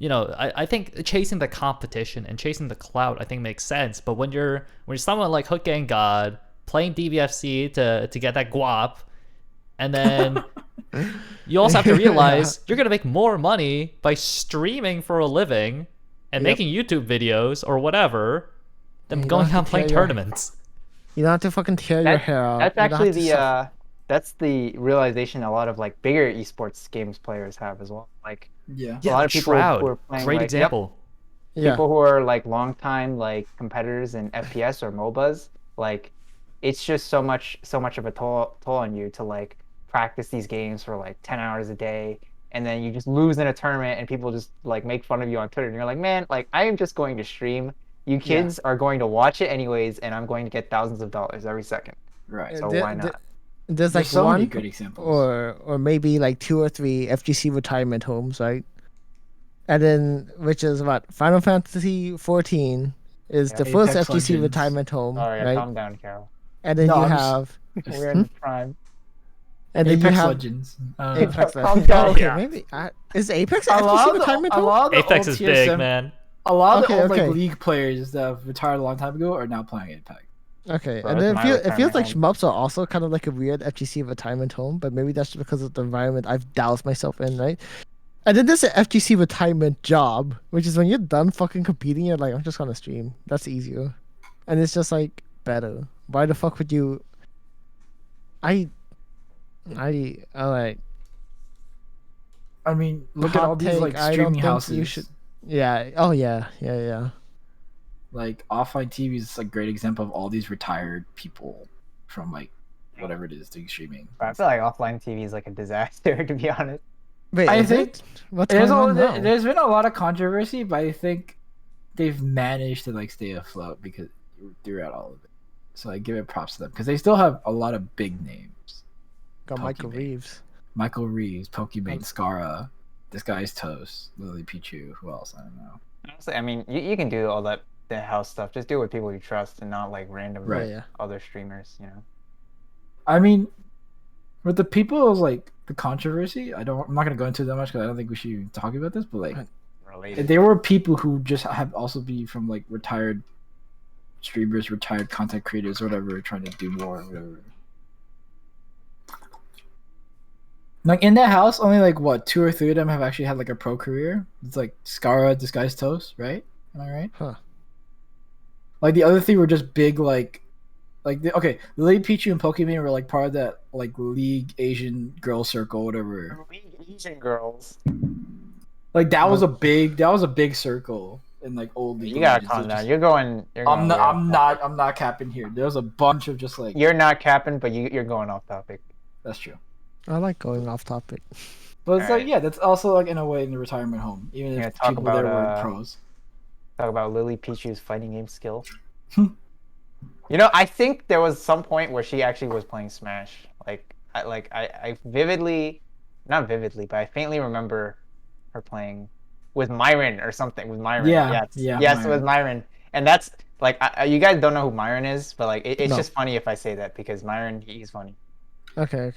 You know, I think chasing the competition and chasing the clout I think makes sense. But when you're someone like Hook Gang God playing DBFC to get that guap, and then you also have to realize you're gonna make more money by streaming for a living and making YouTube videos or whatever than You going don't out have and to playing tear your- tournaments. You don't have to fucking tear your hair out. That's You don't actually have to suffer. that's the realization a lot of like bigger esports games players have as well. Like Yeah. Yeah, a lot the of people Shroud, who are playing great like, example. Yeah. people who are like longtime like competitors in FPS or MOBAs, like it's just so much of a toll on you to like practice these games for like 10 hours a day, and then you just lose in a tournament and people just like make fun of you on Twitter, and you're like, man, like I am just going to stream. You kids are going to watch it anyways, and I'm going to get thousands of dollars every second. Right. So There- why there- not? There's like There's so many one good examples. or maybe like 2 or 3 FGC retirement homes, right? And then which is what Final Fantasy 14 is the first Apex FGC Legends. retirement home, All right, right? calm down, Carol. And then No, you I'm just- have We're in the prime. and then you Apex have Legends. Apex Calm Legends. down. Okay, Yeah. maybe is Apex a lot FGC of the, retirement a home? lot of the Apex old is big, TSM man. A lot of Okay, the old okay. like league players that have retired a long time ago are now playing Apex. Okay, Bro, and it's then my it feels retirement like home. shmups are also kind of like a weird FGC retirement home, but maybe that's just because of the environment I've doused myself in, right? And then there's an FGC retirement job, which is when you're done fucking competing, you're like, I'm just gonna stream. That's easier, and it's just like better. Why the fuck would you? Alright. I mean, look at Hot all these take, like I don't streaming think you houses. should- Yeah. Oh yeah. Like offline TV is a great example of all these retired people from like whatever it is doing streaming. I feel like offline TV is like a disaster, to be honest. Wait, I is think it? What's going on now? There's been a lot of controversy, but I think they've managed to like stay afloat because throughout all of it. So I give it props to them because they still have a lot of big names. Got Michael Pokemon. Reeves. Michael Reeves, Pokemon, Scara, This Guy's Toast, Lily Pichu, who else? I don't know. Honestly, I mean, you can do all that the house stuff. Just do it with people you trust and not like random Right. Yeah. other streamers. You know. I mean, with the people like the controversy, I'm not gonna go into it that much because I don't think we should even talk about this. But like, Related. there were people who just have also be from like retired streamers, retired content creators, or whatever, trying to do more, or whatever. Like in that house, only like what 2 or 3 of them have actually had like a pro career. It's like Scara, Disguised Toast, right? Am I right? Huh. Like the other 3 were just big okay, Lily Pichu and Pokemon were like part of that like League Asian girl circle, whatever. Asian girls. Like that was a big circle in like old League. You gotta Legends. calm It's down. just- You're going. I'm not capping here. There's a bunch of just like You're not capping, but you're going off topic. that's true. I like going off topic. But it's Alright. like yeah, that's also like in a way in the retirement home, even Yeah, if talk people there about, weren't pros. Talk about Lily Pichu's fighting game skill. You know, I think there was some point where she actually was playing Smash. I vividly, not vividly, but I faintly remember her playing with Myron or something. With Myron, Yeah, yes, Myron. with Myron. And that's like, you guys don't know who Myron is, but like, it's No. just funny if I say that because Myron, he's funny. Okay.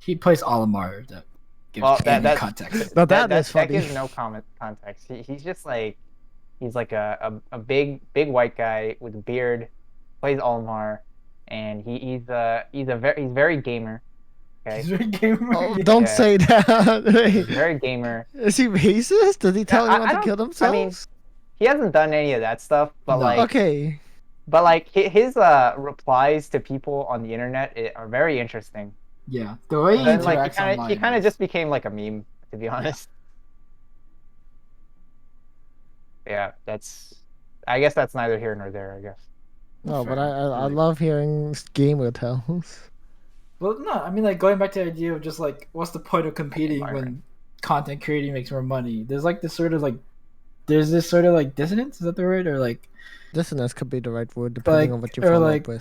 He plays Olimar. That gives Well, any that- context. Now that is that funny. gives no context. He's just like, he's like a big white guy with a beard, plays Olimar, and he's very gamer. Okay, He's very gamer. Oh, don't Yeah. say that. he's very gamer. Is he racist? Does he tell I anyone to don't- kill I themselves? mean, he hasn't done any of that stuff, but No. like, Okay. but like his replies to people on the internet are very interesting. Yeah, the way he And then, like interacts online. he kind of is- just became like a meme, to be honest. Yeah, I guess that's neither here nor there. I guess. No, but Fair. I love hearing gamer tells. Well, no, I mean like going back to the idea of just like what's the point of competing Myron. when content creating makes more money? There's this sort of dissonance. Is that the word or like Dissonance could be the right word depending Like, on what you or follow like- up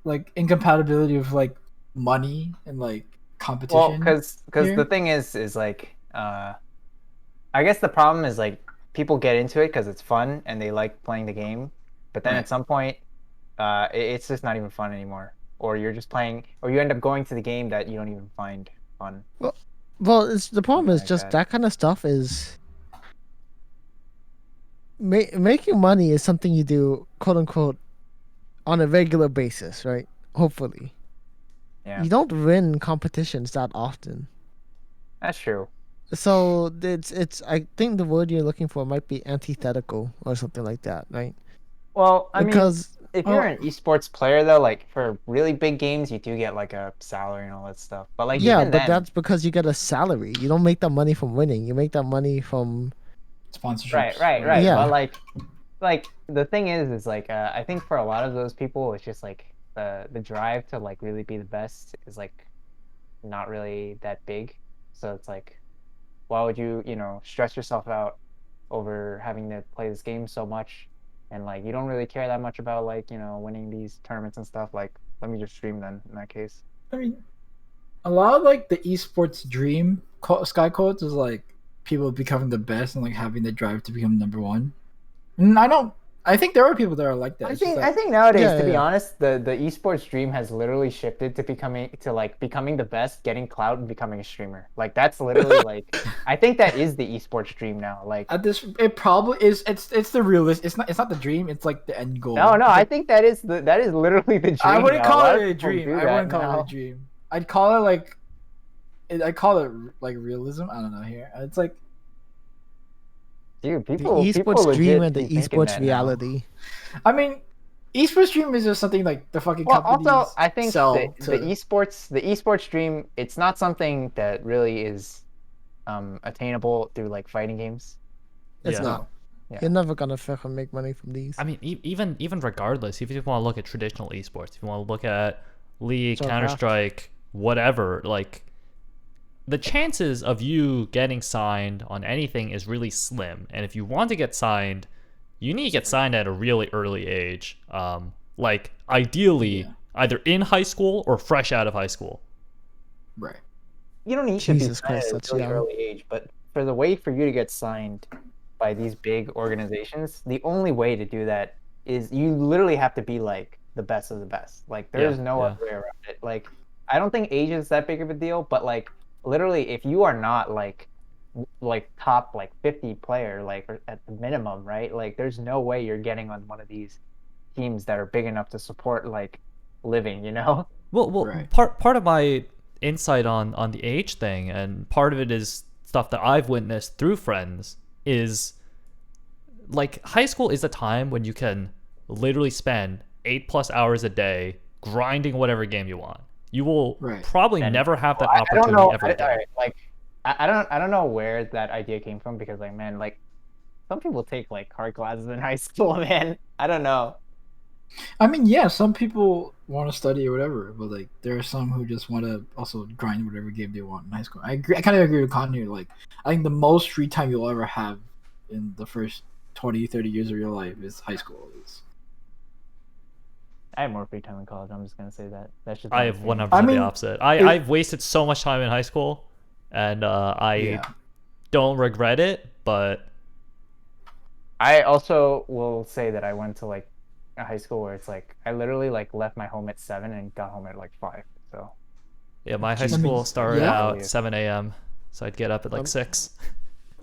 with. incompatibility of like money and like competition? Well, because here? the thing is like, I guess the problem is like people get into it because it's fun and they like playing the game, but then Right. at some point, it's just not even fun anymore, or you're just playing, or you end up going to the game that you don't even find fun. Well, it's the problem Something is like just that. that kind of stuff is making money is something you do, quote unquote, on a regular basis, right? Hopefully, Yeah, you don't win competitions that often. that's true. So it's I think the word you're looking for might be antithetical or something like that, right? Well, I mean, Because if you're Well, an esports player though, like for really big games, you do get like a salary and all that stuff. But like yeah, even but then, that's because you get a salary. You don't make that money from winning. You make that money from sponsorships. right. Yeah. But like the thing is like I think for a lot of those people, it's just like the drive to like really be the best is like not really that big. So it's like, why would you, stress yourself out over having to play this game so much? And like, you don't really care that much about like, winning these tournaments and stuff. Like, let me just stream then in that case. I mean, a lot of like the esports dream sky quotes is like people becoming the best and like having the drive to become number one. And I don't. I think there are people that are like that. I It's just think I that think nowadays, Yeah, to yeah, be yeah. honest, the esports dream has literally shifted to becoming the best, getting clout, and becoming a streamer. Like that's literally like I think that is the esports dream now. Like at this, it probably is. It's the realist. It's not. It's not the dream. It's like the end goal. no, It's I like think that is literally the I dream wouldn't now. A call lot it of a people dream. do I that wouldn't call it a now. dream. I'd call it like. I call it like realism. I don't know here. It's like Dude, The people esports dream legit and the be thinking esports that now. reality. I mean, esports dream is just something like the fucking Well, also, companies I think the sell the to. esports dream, it's not something that really is attainable through like fighting games. It's Yeah. not. No. Yeah. You're never gonna fucking make money from these. I mean, even regardless, if you want to look at traditional esports, if you want to look at League, Counter Starcraft. Strike, whatever, like the chances of you getting signed on anything is really slim. And if you want to get signed, you need to get signed at a really early age. Like ideally, Yeah. either in high school or fresh out of high school. Right. You don't need to be Jesus signed Christ, at a that's really young. early age, but for the way for you to get signed by these big organizations, the only way to do that is you literally have to be like the best of the best. Like Yeah, there's no yeah. other way around it. Like I don't think age is that big of a deal, but like literally if you are not like top like 50 player like or at the minimum, right? Like there's no way you're getting on one of these teams that are big enough to support like living, you know? Well, Right. part of my insight on the age thing, and part of it is stuff that I've witnessed through friends, is like high school is a time when you can literally spend 8+ hours a day grinding whatever game you want. You will Right. probably And never have that I don't opportunity know. ever again. Like I don't know where that idea came from because like man, like some people take like hard classes in high school, man. I don't know. I mean, yeah, some people want to study or whatever, but like there are some who just want to also grind whatever game they want in high school. I agree. I kind of agree with Kanye. Like, I think the most free time you'll ever have in the first 20, 30 years of your life is high school. I have more free time in college. I'm just gonna say that. That's just I my have opinion. 100% I the mean, opposite. it- I've wasted so much time in high school, and I Yeah. don't regret it, but I also will say that I went to like a high school where it's like I literally like left my home at 7 and got home at like 5. So yeah, my high I mean, school started yeah. out 7 a.m., so I'd get up at like Um, 6.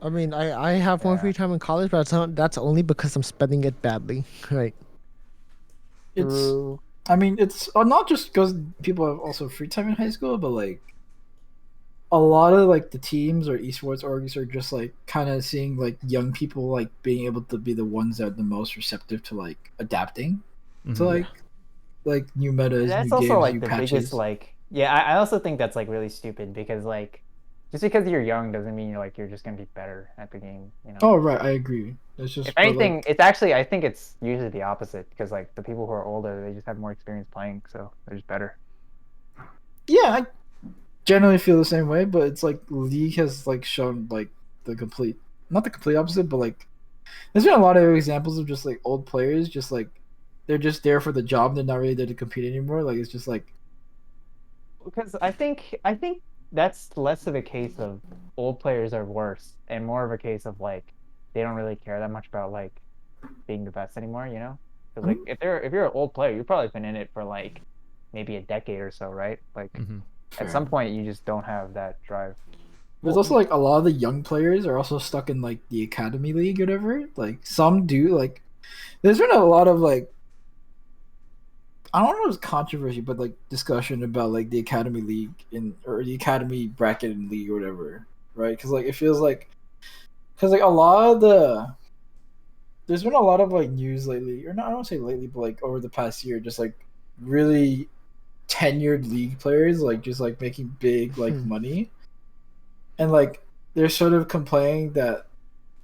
I mean, I have more Yeah. free time in college, but that's only because I'm spending it badly, right? It's. True. I mean, it's not just because people have also free time in high school, but like a lot of like the teams or esports orgs are just like kind of seeing like young people like being able to be the ones that are the most receptive to like adapting to Mhm. like new metas, That's new also games, like new the biggest patches. like yeah, I also think that's like really stupid because like just because you're young doesn't mean you're just gonna be better at the game, you know. Oh right, I agree. It's If just but anything, like it's actually I think it's usually the opposite because like the people who are older, they just have more experience playing, so they're just better. yeah, I generally feel the same way, but it's like League has like shown like the complete not the complete opposite, but like there's been a lot of examples of just like old players just like they're just there for the job, they're not really there to compete anymore. Like it's just like Because I think that's less of a case of old players are worse and more of a case of like they don't really care that much about like being the best anymore, you know? Because like if you're an old player, you've probably been in it for like maybe a decade or so, right? Like Mhm. At some Fair. point, you just don't have that drive. There's also like a lot of the young players are also stuck in like the academy league or whatever. Like some do like. There's been a lot of like I don't know if it's controversy, but like discussion about like the academy league in or the academy bracket and league or whatever, right? Because like it feels like because like a lot of there's been a lot of like news lately, or not I don't say lately, but like over the past year, just like really tenured league players like just like making big like money, and like they're sort of complaining that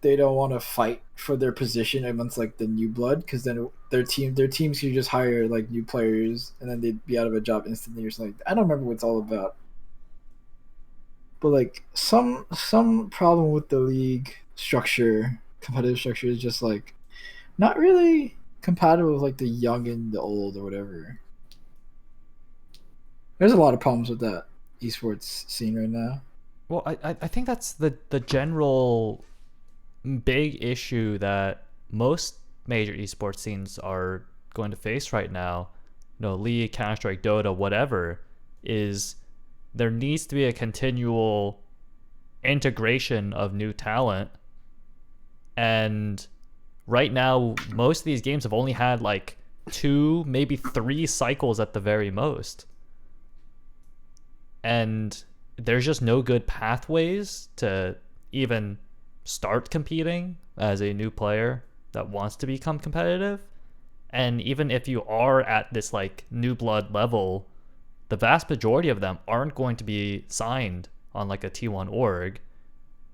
they don't want to fight for their position amongst like the new blood because then their teams could just hire like new players and then they'd be out of a job instantly or something. I don't remember what it's all about, but like some problem with the league structure, competitive structure is just like not really compatible with like the young and the old or whatever. There's a lot of problems with that esports scene right now. Well, I think that's the general big issue that most major esports scenes are going to face right now. League, Counter-Strike, Dota, whatever, is there needs to be a continual integration of new talent. And right now, most of these games have only had like 2, maybe 3 cycles at the very most. And there's just no good pathways to even start competing as a new player that wants to become competitive. And even if you are at this like new blood level, the vast majority of them aren't going to be signed on like a T1 org.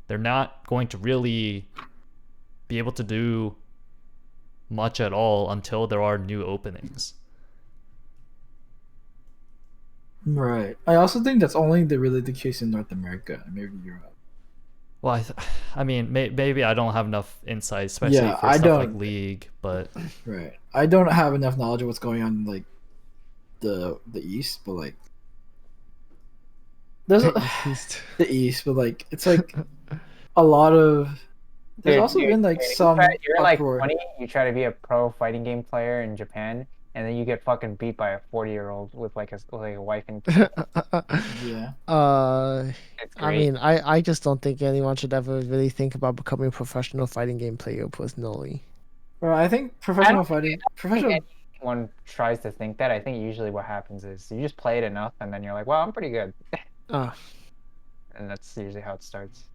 They're not going to really be able to do much at all until there are new openings. Right. I also think that's only really the case in North America, maybe Europe. Well, I mean, maybe I don't have enough insight, especially Yeah, for I stuff like don't. League, but Right. I don't have enough knowledge of what's going on in like the East, but like there's the East, but like it's like a lot of there's also been like some You're in like uproar. 20, you try to be a pro fighting game player in Japan, and then you get fucking beat by a 40-year-old with like a wife and kid. Yeah. It's I great. mean, I just don't think anyone should ever really think about becoming a professional fighting game player personally. Well, I think I don't professional think anyone tries to think that. I think usually what happens is you just play it enough, and then you're like, well, I'm pretty good. Ah, And that's usually how it starts.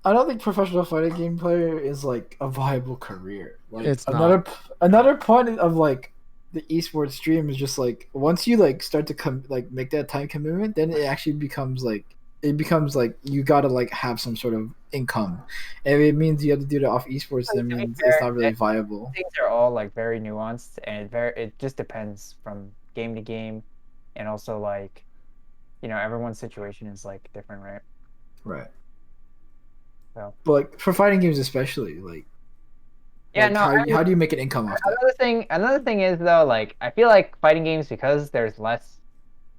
I don't think professional fighting game player is like a viable career. Like it's not. another point of like the esports stream is just like once you like start to like make that time commitment, then it actually becomes like you gotta like have some sort of income. And if it means you have to do it off esports, that means it's not really viable. Things are all like very nuanced, and it just depends from game to game, and also like, everyone's situation is like different, right? Right. So But like for fighting games especially, like yeah, no. how do you make an income off that? Another thing is though, like I feel like fighting games because there's less,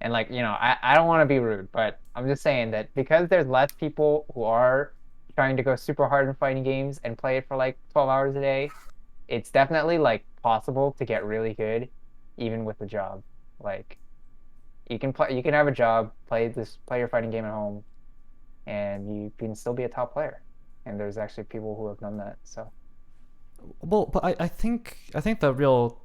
and like I don't want to be rude, but I'm just saying that because there's less people who are trying to go super hard in fighting games and play it for like 12 hours a day, it's definitely like possible to get really good, even with a job. Like you can have a job, play your fighting game at home, and you can still be a top player. And there's actually people who have done that. So well, but I think the real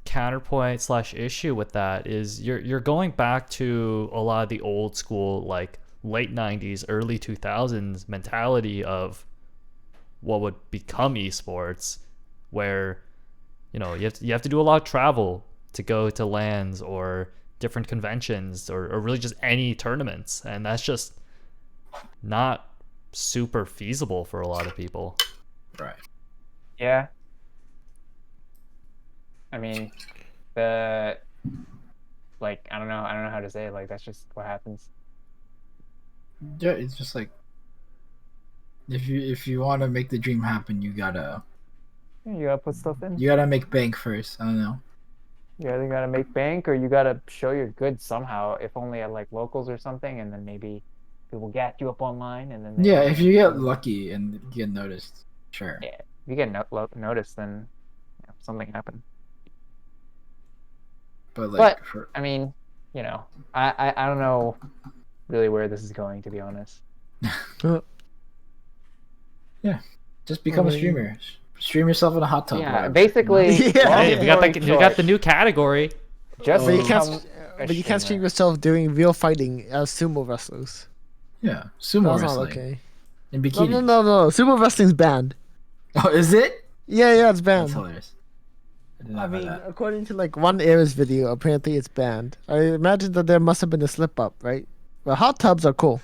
counterpoint slash issue with that is you're going back to a lot of the old school like late 90s early 2000s mentality of what would become esports, where you have to do a lot of travel to go to LANs or different conventions or really just any tournaments, and that's just not super feasible for a lot of people. Right. yeah, I mean the like I don't know how to say it. Like that's just what happens. Yeah, it's just like if you want to make the dream happen, You gotta put stuff in. you gotta make bank first. I don't know. You either gotta make bank or you gotta show you're good somehow, if only at like locals or something, and then maybe people get you up online, and then Yeah, if you get lucky and get noticed, sure. yeah, if you get noticed, then something happened. But like, But for, I mean, you know, I don't know really where this is going, to be honest. Yeah, just become a streamer. Stream yourself in a hot tub. Yeah, whatever, basically. Yeah. Long Hey, we got story we got the short, new category. just But you can't, become a but you can't stream streamer. yourself doing real fighting as sumo wrestlers. Yeah, sumo That's not wrestling okay. in No, bikinis. no. Sumo wrestling's banned. Oh, is it? Yeah, it's That's banned. hilarious. I did I not know mean, that. according to like one Ares video, apparently it's banned. I imagine that there must have been a slip up, right? But hot tubs are cool.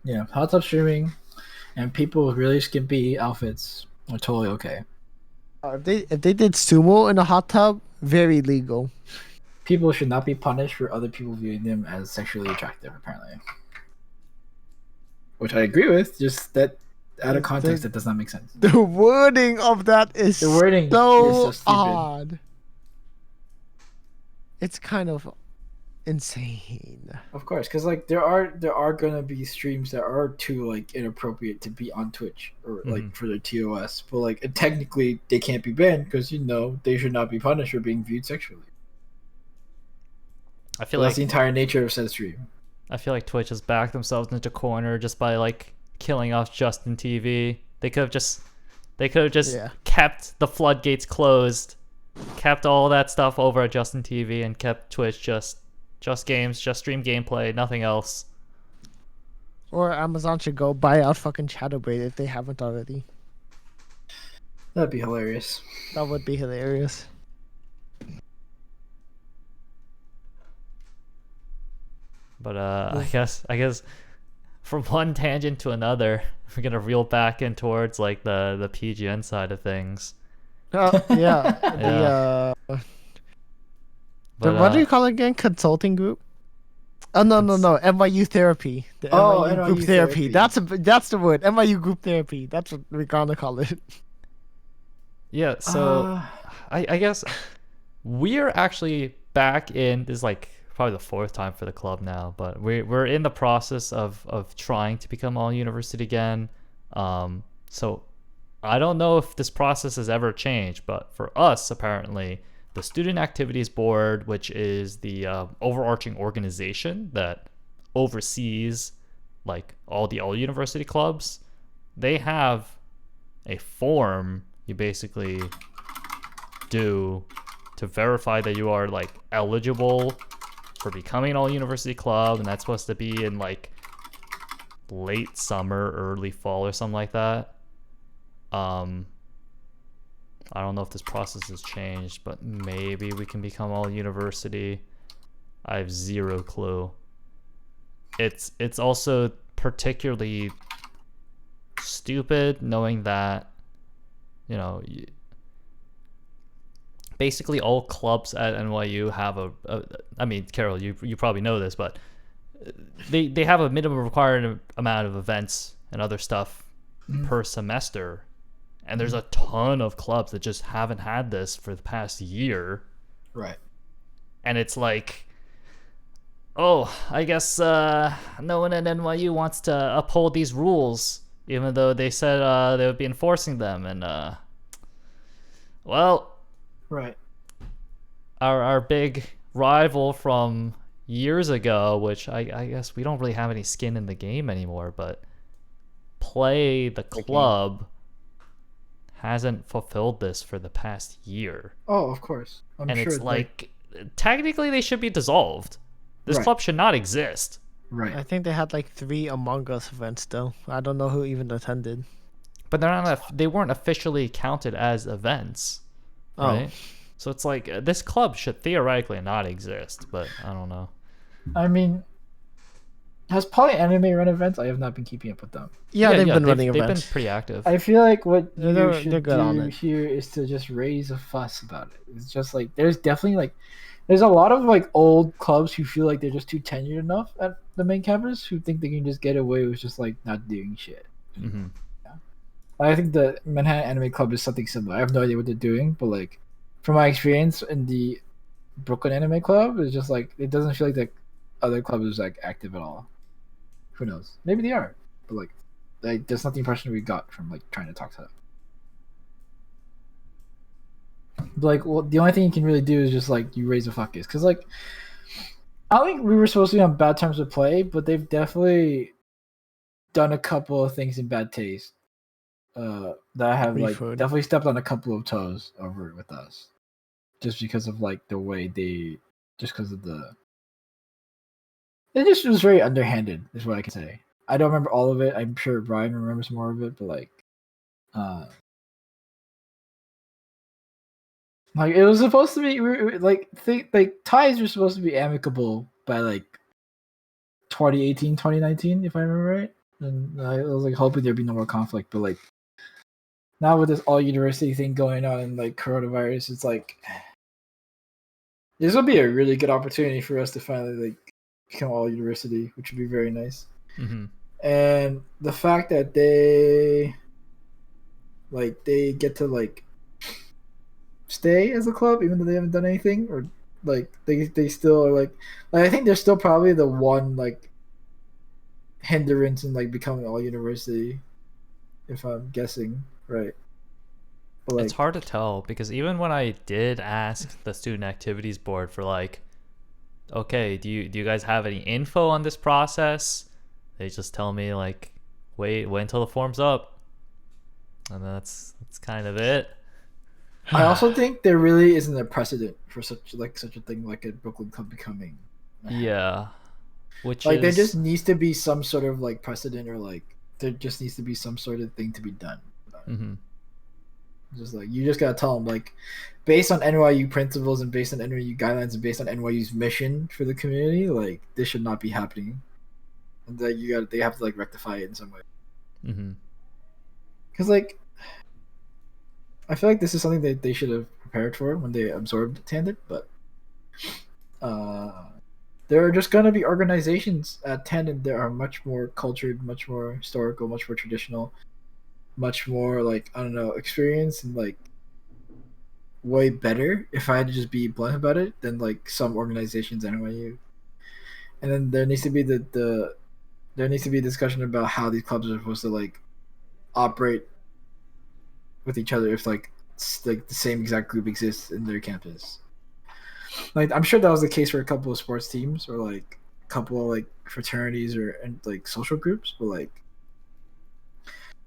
Yeah, hot tub streaming and people with really skimpy outfits are totally okay. If they did sumo in a hot tub, very legal. People should not be punished for other people viewing them as sexually attractive, apparently. Which I agree with, just that out of context, that does not make sense. The wording of that is The wording so, is so stupid. odd. It's kind of insane. Of course, because like there are gonna be streams that are too like inappropriate to be on Twitch or like for their TOS, but like technically they can't be banned because they should not be punished for being viewed sexually. I feel That's like the entire nature of said stream. I feel like Twitch has backed themselves into a corner just by like killing off Justin TV. They could have just Yeah. kept the floodgates closed, kept all that stuff over at Justin TV, and kept Twitch just games, just stream gameplay, nothing else. Or Amazon should go buy out fucking Chatterbraid if they haven't already. That'd be hilarious. That would be hilarious. But I guess from one tangent to another, we're gonna reel back in towards like the PGN side of things. Yeah. Yeah. But, What do you call it again? Consulting group? Oh no. NYU therapy. The NYU group NYU therapy. therapy. That's the word. NYU group therapy. That's what we're gonna call it. Yeah, so I guess we're actually back in this is like probably the fourth time for the club now, but we're in the process of trying to become all university again. So I don't know if this process has ever changed, but for us apparently the Student Activities Board, which is the overarching organization that oversees like all the all university clubs, they have a form you basically do to verify that you are like eligible for becoming an all university club, and that's supposed to be in like late summer, early fall or something like that. I don't know if this process has changed, but maybe we can become all university. I have zero clue. It's also particularly stupid knowing that basically all clubs at NYU have I mean, Carol, you probably know this, but they have a minimum required amount of events and other stuff per semester. And there's a ton of clubs that just haven't had this for the past year. Right. And it's like, oh, I guess no one at NYU wants to uphold these rules, even though they said they would be enforcing them. And, well, Right. Our big rival from years ago, which I guess we don't really have any skin in the game anymore, but Play the club hasn't fulfilled this for the past year. Oh, of course. I'm and sure it's like technically they should be dissolved. This Right. club should not exist. right. I think they had like 3 Among Us events still. I don't know who even attended. But they weren't officially counted as events. Right? So it's like this club should theoretically not exist, but I don't know. I mean, has Poly Anime run events? I have not been keeping up with them. Yeah, they've been running They've events. been pretty active. I feel like what you They're should good on do it. here is to just raise a fuss about it. It's just like there's definitely like there's a lot of like old clubs who feel like they're just too tenured enough at the main campus who think they can just get away with just like not doing shit. Mm-hmm. I think the Manhattan Anime Club is something similar. I have no idea what they're doing, but like from my experience in the Brooklyn Anime Club, it's just like it doesn't feel like the other club is like active at all. Who knows? Maybe they are, but like that's not the impression we got from like trying to talk to them. But, like, well, the only thing you can really do is just like you raise a fuckus, because like I don't think we were supposed to be on bad terms with play, but they've definitely done a couple of things in bad taste. That have We've like heard. definitely stepped on a couple of toes over with us, just because of like the way just because of the. It just was very underhanded, is what I can say. I don't remember all of it. I'm sure Brian remembers more of it, but uh, like it was supposed to be like ties were supposed to be amicable by like 2018, 2019, if I remember right. And I was like hoping there'd be no more conflict, but like now with this all university thing going on and like coronavirus, it's like this will be a really good opportunity for us to finally like become all university, which would be very nice. Mm-hmm. And the fact that they get to like stay as a club even though they haven't done anything, or like they still are like I think they're still probably the one like hindrance in like becoming all university, if I'm guessing right. But It's like hard to tell because even when I did ask the student activities board for like, okay, do you guys have any info on this process? They just tell me like, wait until the form's up, and that's kind of it. I also think there really isn't a precedent for such a thing like a Brooklyn club becoming. Yeah, which Like there is just needs to be some sort of like precedent, or like there just needs to be some sort of thing to be done. mm-hmm. Just like you just gotta tell them like, based on NYU principles and based on NYU guidelines and based on NYU's mission for the community, like this should not be happening, and that they have to like rectify it in some way. Mm-hmm. Because like I feel like this is something that they should have prepared for when they absorbed Tandem, but uh, there are just gonna be organizations at Tandem that are much more cultured, much more historical, much more traditional, much more like I don't know, experienced and like way better. If I had to just be blunt about it, than like some organizations at NYU. And then there needs to be there needs to be a discussion about how these clubs are supposed to like operate with each other if like the same exact group exists in their campus. Like I'm sure that was the case for a couple of sports teams or like a couple of like fraternities or and like social groups, but like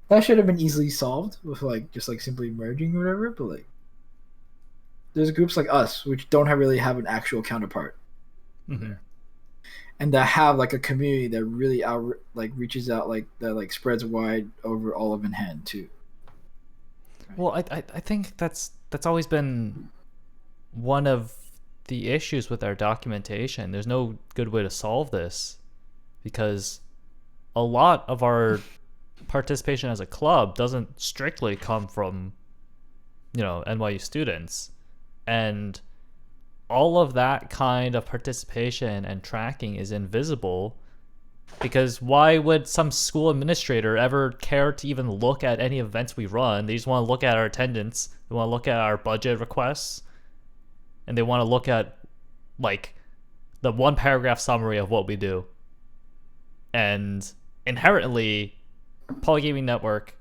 that should have been easily solved with like just like simply merging or whatever. But like there's groups like us which don't really have an actual counterpart, Mm-hmm. and that have like a community that really out like reaches out like that like spreads wide over all of Manhattan too. Well, I think that's always been one of the issues with our documentation. There's no good way to solve this because a lot of our participation as a club doesn't strictly come from, NYU students. And all of that kind of participation and tracking is invisible because why would some school administrator ever care to even look at any events we run? They just want to look at our attendance. They want to look at our budget requests. And they want to look at like the one paragraph summary of what we do. And inherently, Polygaming Network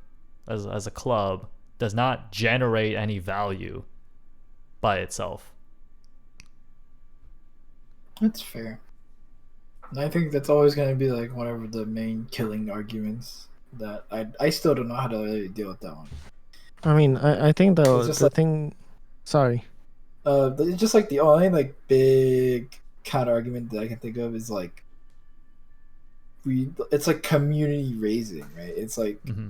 as a club does not generate any value by itself. That's fair. And I think that's always going to be like one of the main killing arguments that I still don't know how to really deal with that one. I mean, I think It's just the like thing. Sorry. it's just like the only like big counter argument that I can think of is like it's like community raising, right? It's like Mm-hmm.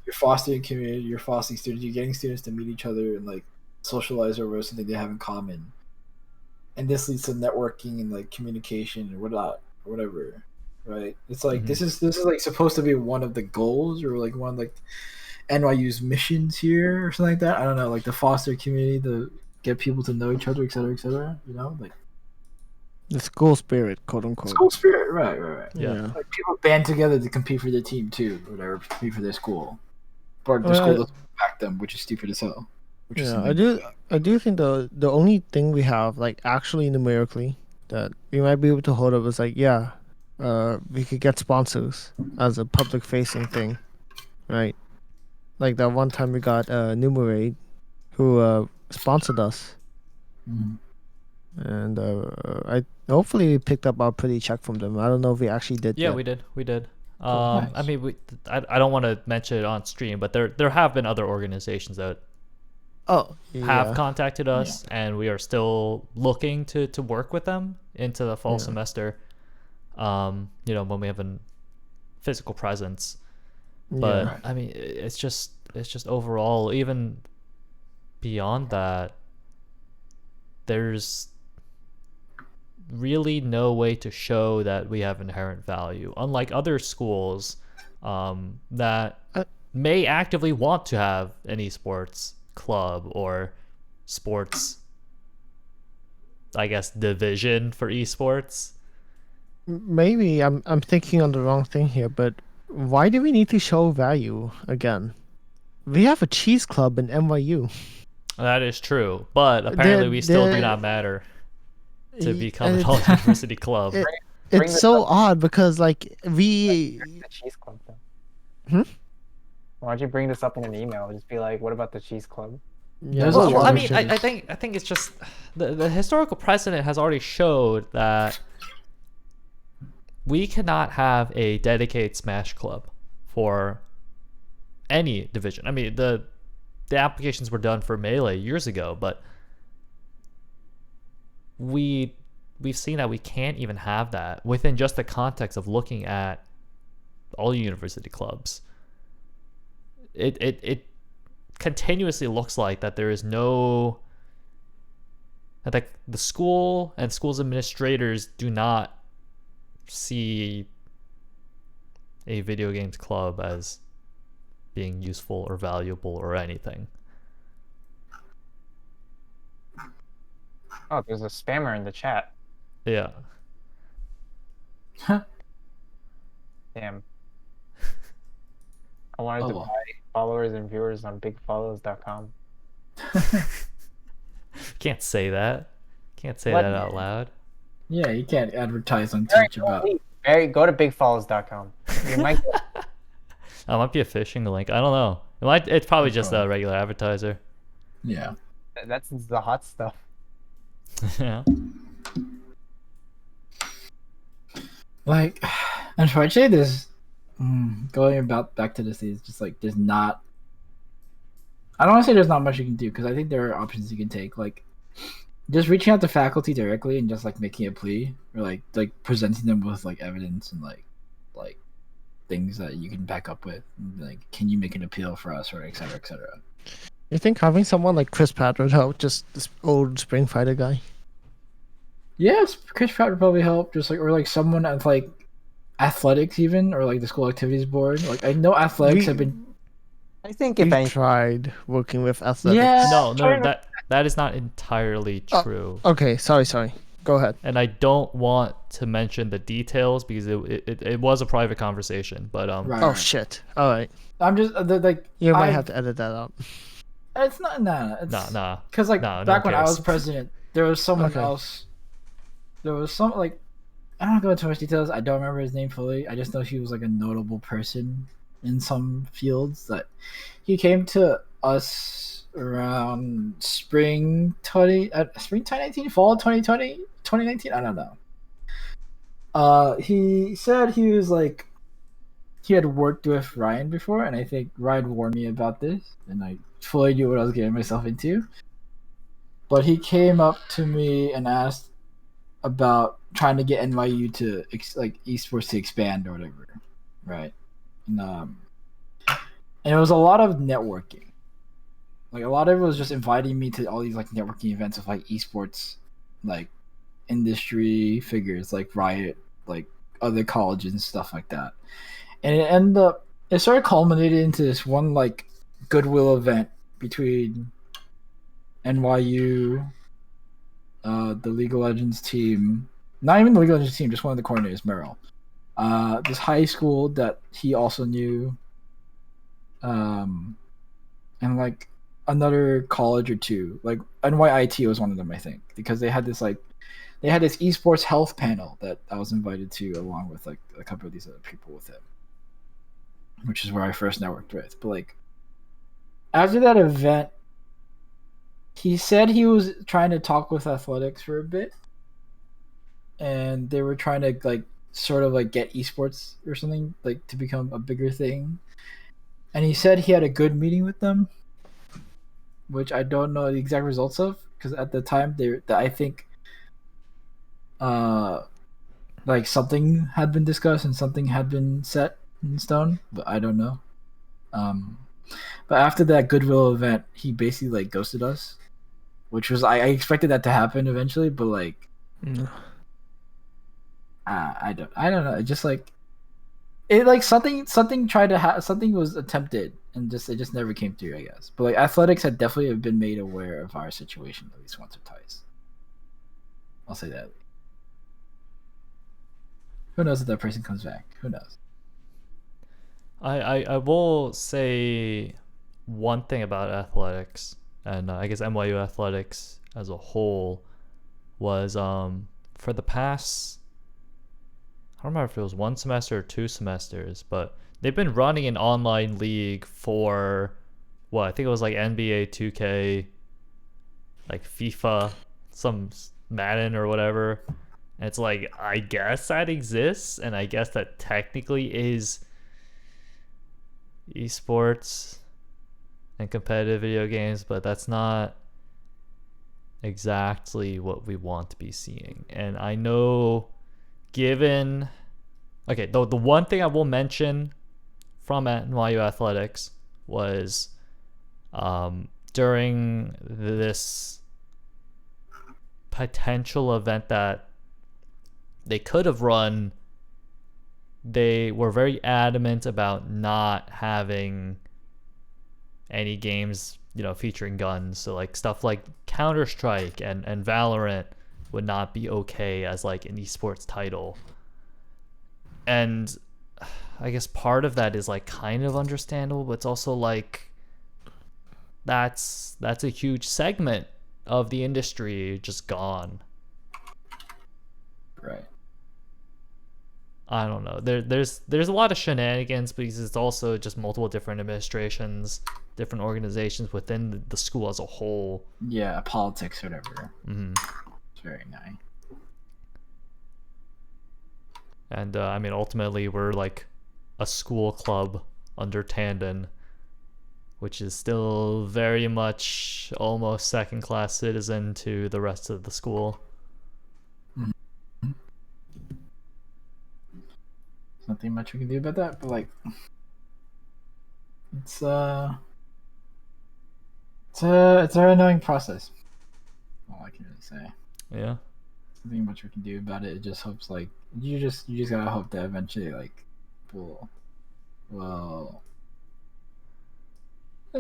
you're fostering community, you're fostering students, you're getting students to meet each other and like socialize over something they have in common, and this leads to networking and like communication and whatever, right? It's like Mm-hmm. this is like supposed to be one of the goals or like one of like NYU's missions here or something like that. I don't know, like the foster community, to get people to know each other, etc., you know, like The school spirit, quote unquote. school spirit, right. Yeah. Like people band together to compete for their team too, or whatever, compete for their school. But their Well, school doesn't back them, which is stupid as hell. Which is Yeah, something I do think the only thing we have like actually numerically that we might be able to hold up is like we could get sponsors as a public facing thing, right? Like that one time we got Numerade who sponsored us. Mhm. and I hopefully we picked up our pretty check from them. I don't know if we actually did. Yeah, yet. we did. We did. Nice. I mean, I don't want to mention it on stream, but there have been other organizations that Oh, have yeah. contacted us, and we are still looking to work with them into the fall Yeah. semester. When we have a physical presence. But Yeah. I mean, it's just overall, even beyond that, there's really no way to show that we have inherent value, unlike other schools that may actively want to have an esports club or sports, I guess, division for esports. Maybe I'm thinking on the wrong thing here, but why do we need to show value again? We have a cheese club in NYU. That is true, but apparently we still do not matter to become an all-university club. It's so odd because like The cheese club though. Hmm? Why don't you bring this up in an email? Just be like, what about the cheese club? Yeah, There's that's a Well, lot I of mean, I think it's just the historical precedent has already showed that we cannot have a dedicated Smash club for any division. I mean, the applications were done for Melee years ago, but we've seen that we can't even have that within just the context of looking at all university clubs. It continuously looks like that there is no, that the school and schools administrators do not see a video games club as being useful or valuable or anything. Oh, there's a spammer in the chat. Yeah. Damn. I wanted Oh, to well. buy followers and viewers on bigfollows.com. Can't say that. Can't say What? that out loud. Yeah, you can't advertise on Barry, Twitch about. go to bigfollows.com. You might get That might be a phishing link. I don't know. It's probably just a regular advertiser. Yeah. that's the hot stuff. Yeah. Like, unfortunately, there's going about back to this is just like there's not. I don't want to say there's not much you can do because I think there are options you can take, like just reaching out to faculty directly and just like making a plea or like presenting them with like evidence and like things that you can back up with. Like, can you make an appeal for us or et cetera, et cetera. You think having someone like Chris Pratt would help? Just this old Spring Fighter guy. Yes, Chris Pratt would probably help. Just like or like someone at like athletics even or like the school activities board. Like I know athletics have been. I think We if any tried working with athletics. Yeah. No, that is not entirely true. Okay, sorry. Go ahead. And I don't want to mention the details because it was a private conversation. But Right, Oh right. shit. All right. I'm just like You might have to edit that out. It's not It's, nah. Because like No, no back one when I cares. was president, there was someone Okay. else. There was some like I don't go into too much details. I don't remember his name fully. I just know he was like a notable person in some fields. That he came to us around spring 2019, fall 2020, 2019. I don't know. He said he was like he had worked with Ryan before, and I think Ryan warned me about this, and I fully knew what I was getting myself into. But he came up to me and asked about trying to get NYU to like esports to expand or whatever, right? And it was a lot of networking. Like a lot of it was just inviting me to all these like networking events of like esports, like industry figures like Riot, like other colleges and stuff like that. And it started culminating into this one like goodwill event between NYU, the League of Legends team, not even the League of Legends team, just one of the coordinators, Merrill. This high school that he also knew, and like another college or two, like NYIT was one of them, I think, because they had this esports health panel that I was invited to along with like a couple of these other people with him, which is where I first networked with. But like after that event, he said he was trying to talk with athletics for a bit, and they were trying to like sort of like get esports or something like to become a bigger thing. And he said he had a good meeting with them, which I don't know the exact results of because at the time I think like something had been discussed and something had been set in stone, but I don't know. Um, but after that goodwill event, he basically like ghosted us, which was I expected that to happen eventually, but like I don't know. It just like it like something tried to something was attempted and just it just never came through, I guess. But like athletics had definitely been made aware of our situation at least once or twice. I'll say that. Who knows if that person comes back? Who knows? I will say one thing about athletics, and I guess NYU athletics as a whole was for the past, I don't remember if it was 1 semester or 2 semesters, but they've been running an online league for what I think it was like NBA 2K, like FIFA, some Madden or whatever. And it's like, I guess that exists, and I guess that technically is esports and competitive video games, but that's not exactly what we want to be seeing. And I know given okay, the one thing I will mention from NYU athletics was during this potential event that they could have run, they were very adamant about not having any games, featuring guns. So like stuff like Counter-Strike and Valorant would not be okay as like an esports title. And I guess part of that is like kind of understandable, but it's also like that's a huge segment of the industry just gone. Right. I don't know. There's a lot of shenanigans because it's also just multiple different administrations, different organizations within the school as a whole. Yeah, politics, whatever. Mm-hmm. It's very nice. And I mean, ultimately, we're like a school club under Tandon, which is still very much almost second-class citizen to the rest of the school. Nothing much we can do about that, but like it's a very annoying process. All I can really say. Yeah. Nothing much we can do about it. It just hopes like you just gotta hope that eventually like will it'll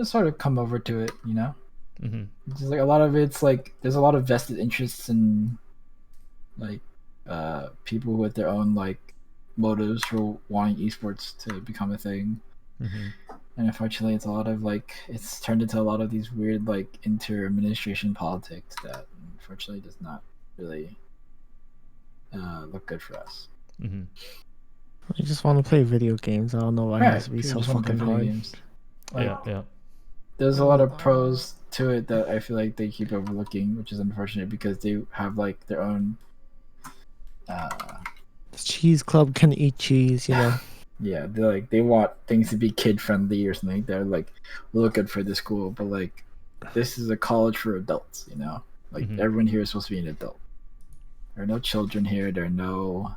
sort of come over to it, Mm-hmm. It's just like a lot of it's like there's a lot of vested interests in like people with their own like motives for wanting esports to become a thing. Mm-hmm. And unfortunately it's a lot of like it's turned into a lot of these weird like inter-administration politics that unfortunately does not really look good for us. Mm-hmm. I just want to play video games. I don't know why it has to be so fucking hard. Like, yeah. There's a lot of pros to it that I feel like they keep overlooking, which is unfortunate because they have like their own Cheese club can eat cheese, yeah, they want things to be kid friendly or something. They're like look good for the school, but like this is a college for adults, like Mm-hmm. everyone here is supposed to be an adult. There are no children here. There are no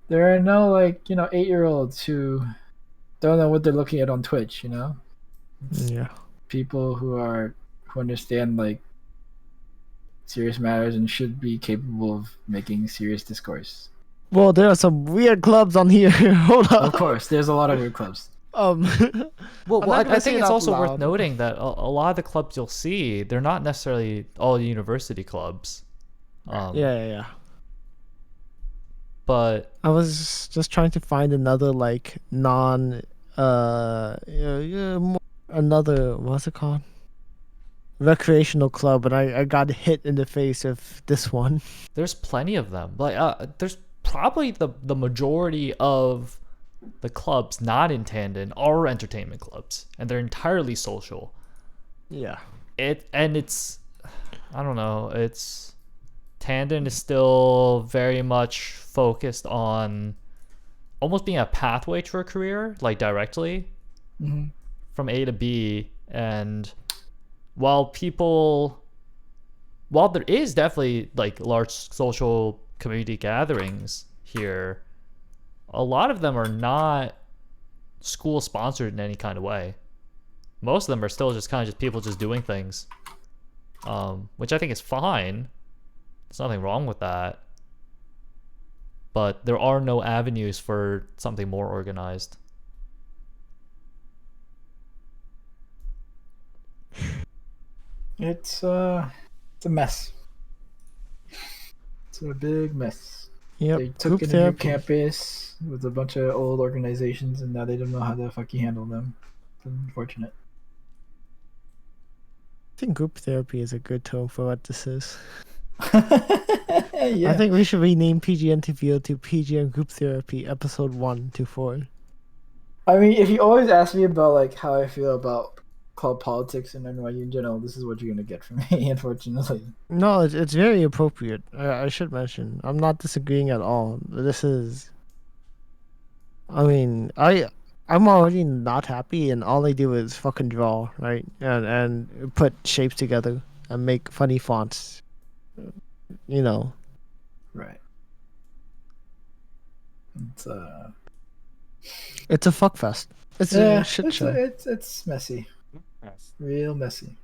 there are no like 8-year-olds who don't know what they're looking at on Twitch. It's Yeah. people who understand like serious matters and should be capable of making serious discourse. Well, there are some weird clubs on here. Hold up. Of course, there's a lot of weird clubs. Well, I'm not gonna I say think it it's out also worth loud. noting that a lot of the clubs you'll see, they're not necessarily all university clubs. Yeah. But I was just trying to find another like another what's it called? Recreational club, and I got hit in the face with this one. there's plenty of them. Like there's probably the majority of the clubs not in Tandon are entertainment clubs, and they're entirely social. Yeah. It's I don't know, it's Tandon is still very much focused on almost being a pathway to a career, like directly from A to B. And while there is definitely like large social community gatherings here, a lot of them are not school sponsored in any kind of way. Most of them are still just kind of just people just doing things, which I think is fine. There's nothing wrong with that. But there are no avenues for something more organized. It's a mess. It's a big mess. Yep. They took Group in a new therapy. campus with a bunch of old organizations, and now they don't know how to fucking handle them. It's unfortunate. I think group therapy is a good term for what this is. Yeah. I think we should rename PGNterview to PGN Group Therapy episode 1 to 4. I mean, if you always ask me about like how I feel about club politics and NYU in general, this is what you're gonna get from me, unfortunately. No, it's very appropriate. I should mention. I'm not disagreeing at all. This is. I mean, I'm already not happy, and all I do is fucking draw, right? And put shapes together and make funny fonts. You know. Right. It's a fuckfest. It's Yeah, a shit show. it's messy, Yes. real messy.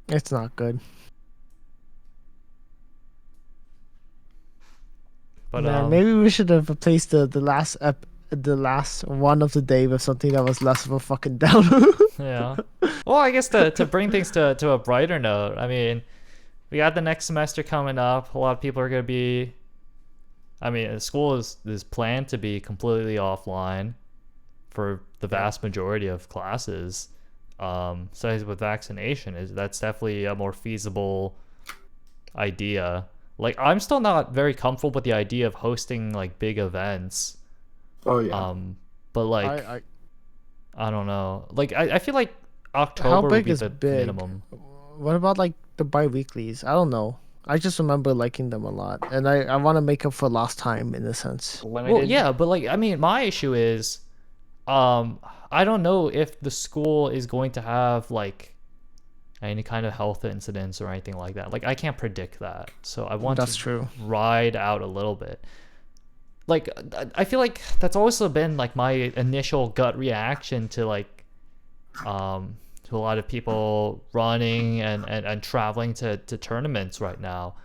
It's not good. But Man, maybe we should have replaced the last one of the day with something that was less of a fucking downer. yeah. Well, I guess to bring things to a brighter note, I mean, we got the next semester coming up. A lot of people are going to be, I mean, school is planned to be completely offline for the vast majority of classes. So with vaccination, that's definitely a more feasible idea. Like, I'm still not very comfortable with the idea of hosting like big events. Oh yeah. But like, I don't know. Like, I feel like How October would big be is the big? minimum. What about like the bi-weeklies? I don't know. I just remember liking them a lot, and I want to make up for lost time in a sense. Limited. Well, yeah, but like, I mean, my issue is, I don't know if the school is going to have like any kind of health incidents or anything like that. Like, I can't predict that, so I want That's to true. ride out a little bit. Like, I feel like that's also been like my initial gut reaction to like, to a lot of people running and traveling to tournaments right now.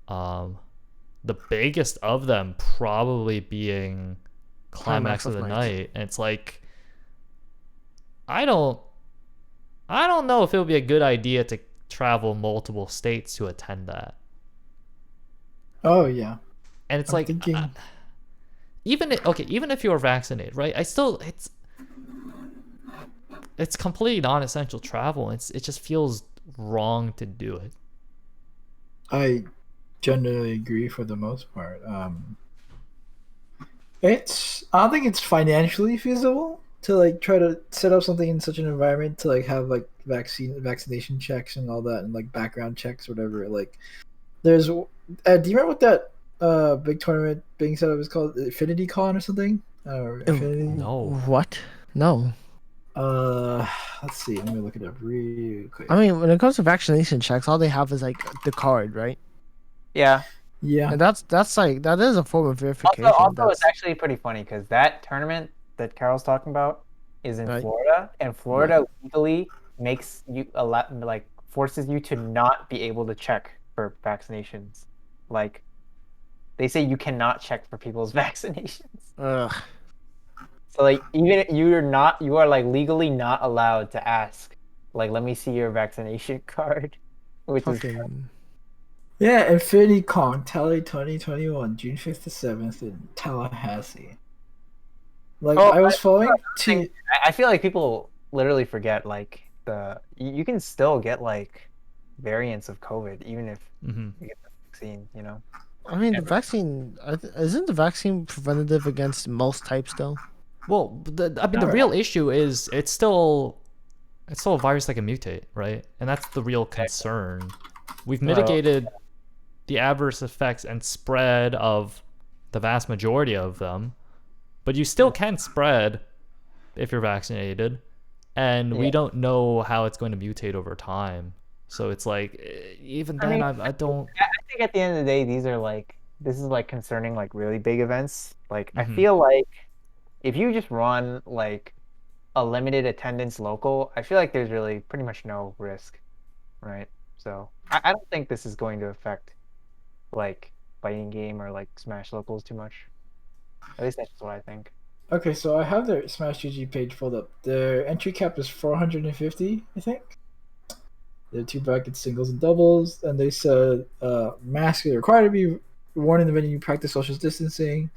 The biggest of them probably being Climax of the Night. And it's like, I don't know if it would be a good idea to travel multiple states to attend that. Oh yeah. And it's I'm like, thinking... even if you're vaccinated, right? It's completely non-essential travel. It just feels wrong to do it. I generally agree for the most part. I don't think it's financially feasible to like try to set up something in such an environment to like have like vaccination checks and all that and like background checks, whatever. Like, there's do you remember what that big tournament being set up is called? Infinity Con or something? Infinity? No. What? No. Let's see. Let me look it up real quick. I mean, when it comes to vaccination checks, all they have is like the card, right? Yeah. Yeah. And that is a form of verification. Also, it's actually pretty funny because that tournament that Carol's talking about is in Right. Florida, and Florida legally makes you forces you to not be able to check for vaccinations. Like, they say you cannot check for people's vaccinations. Ugh. So like, even you are like legally not allowed to ask, like, let me see your vaccination card, which is Fucking. Yeah, Infinity Con, Tally 2021, June 5th to 7th in Tallahassee. Like, I was following I feel like people literally forget, like, you can still get like variants of COVID even if Mm-hmm. you get the vaccine, you know. I mean, the vaccine isn't the vaccine preventative against most types though? Well, I mean, the Alright. real issue is it's still a virus that can mutate, right? And that's the real concern. We've mitigated the adverse effects and spread of the vast majority of them, but you still can spread if you're vaccinated, and we don't know how it's going to mutate over time. So it's like, even then, I don't. I think at the end of the day, this is like concerning like really big events. Like I Mhm. feel like if you just run like a limited attendance local, I feel like there's really pretty much no risk, right? So I don't think this is going to affect like fighting game or like Smash locals too much. At least that's just what I think. Okay, so I have their Smash GG page pulled up. Their entry cap is 450, I think. There are 2 brackets, singles and doubles, and they said masks are required to be worn in the venue. Practice social distancing.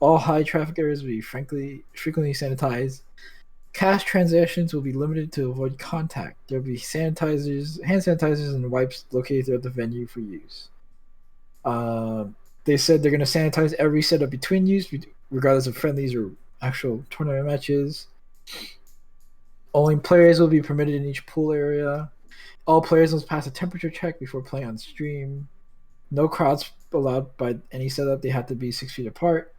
All high traffic areas will be frequently sanitized. Cash transactions will be limited to avoid contact. There will be hand sanitizers, and wipes located throughout the venue for use. They said they're going to sanitize every setup between use, regardless of friendlies or actual tournament matches. Only players will be permitted in each pool area. All players must pass a temperature check before playing on stream. No crowds allowed by any setup. They have to be 6 feet apart.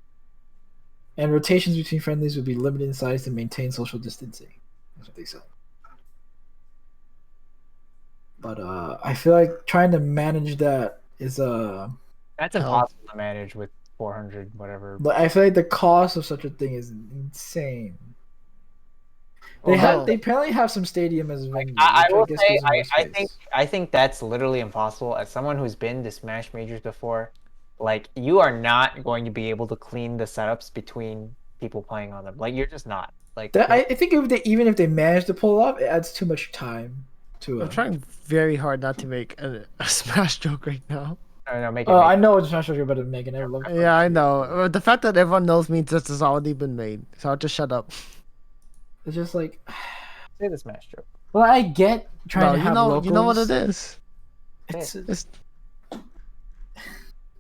And rotations between friendlies will be limited in size to maintain social distancing. That's what they said. But I feel like trying to manage that is That's impossible to manage with 400 whatever. But I feel like the cost of such a thing is insane. They apparently have some stadium as a venue. I will guess say gives them more space. I think that's literally impossible. As someone who's been to Smash Majors before, like you are not going to be able to clean the setups between people playing on them. Like you're just not. Like I think even if they manage to pull it off, it adds too much time to it. I'm trying very hard not to make a Smash joke right now. no, make Oh, I know it's not sure about it, Megan. I love it. Yeah, I know. The fact that everyone knows me just has already been made, so I'll just shut up. It's just like say the Smash joke. Well, I get trying to have locals. You know what it is. It's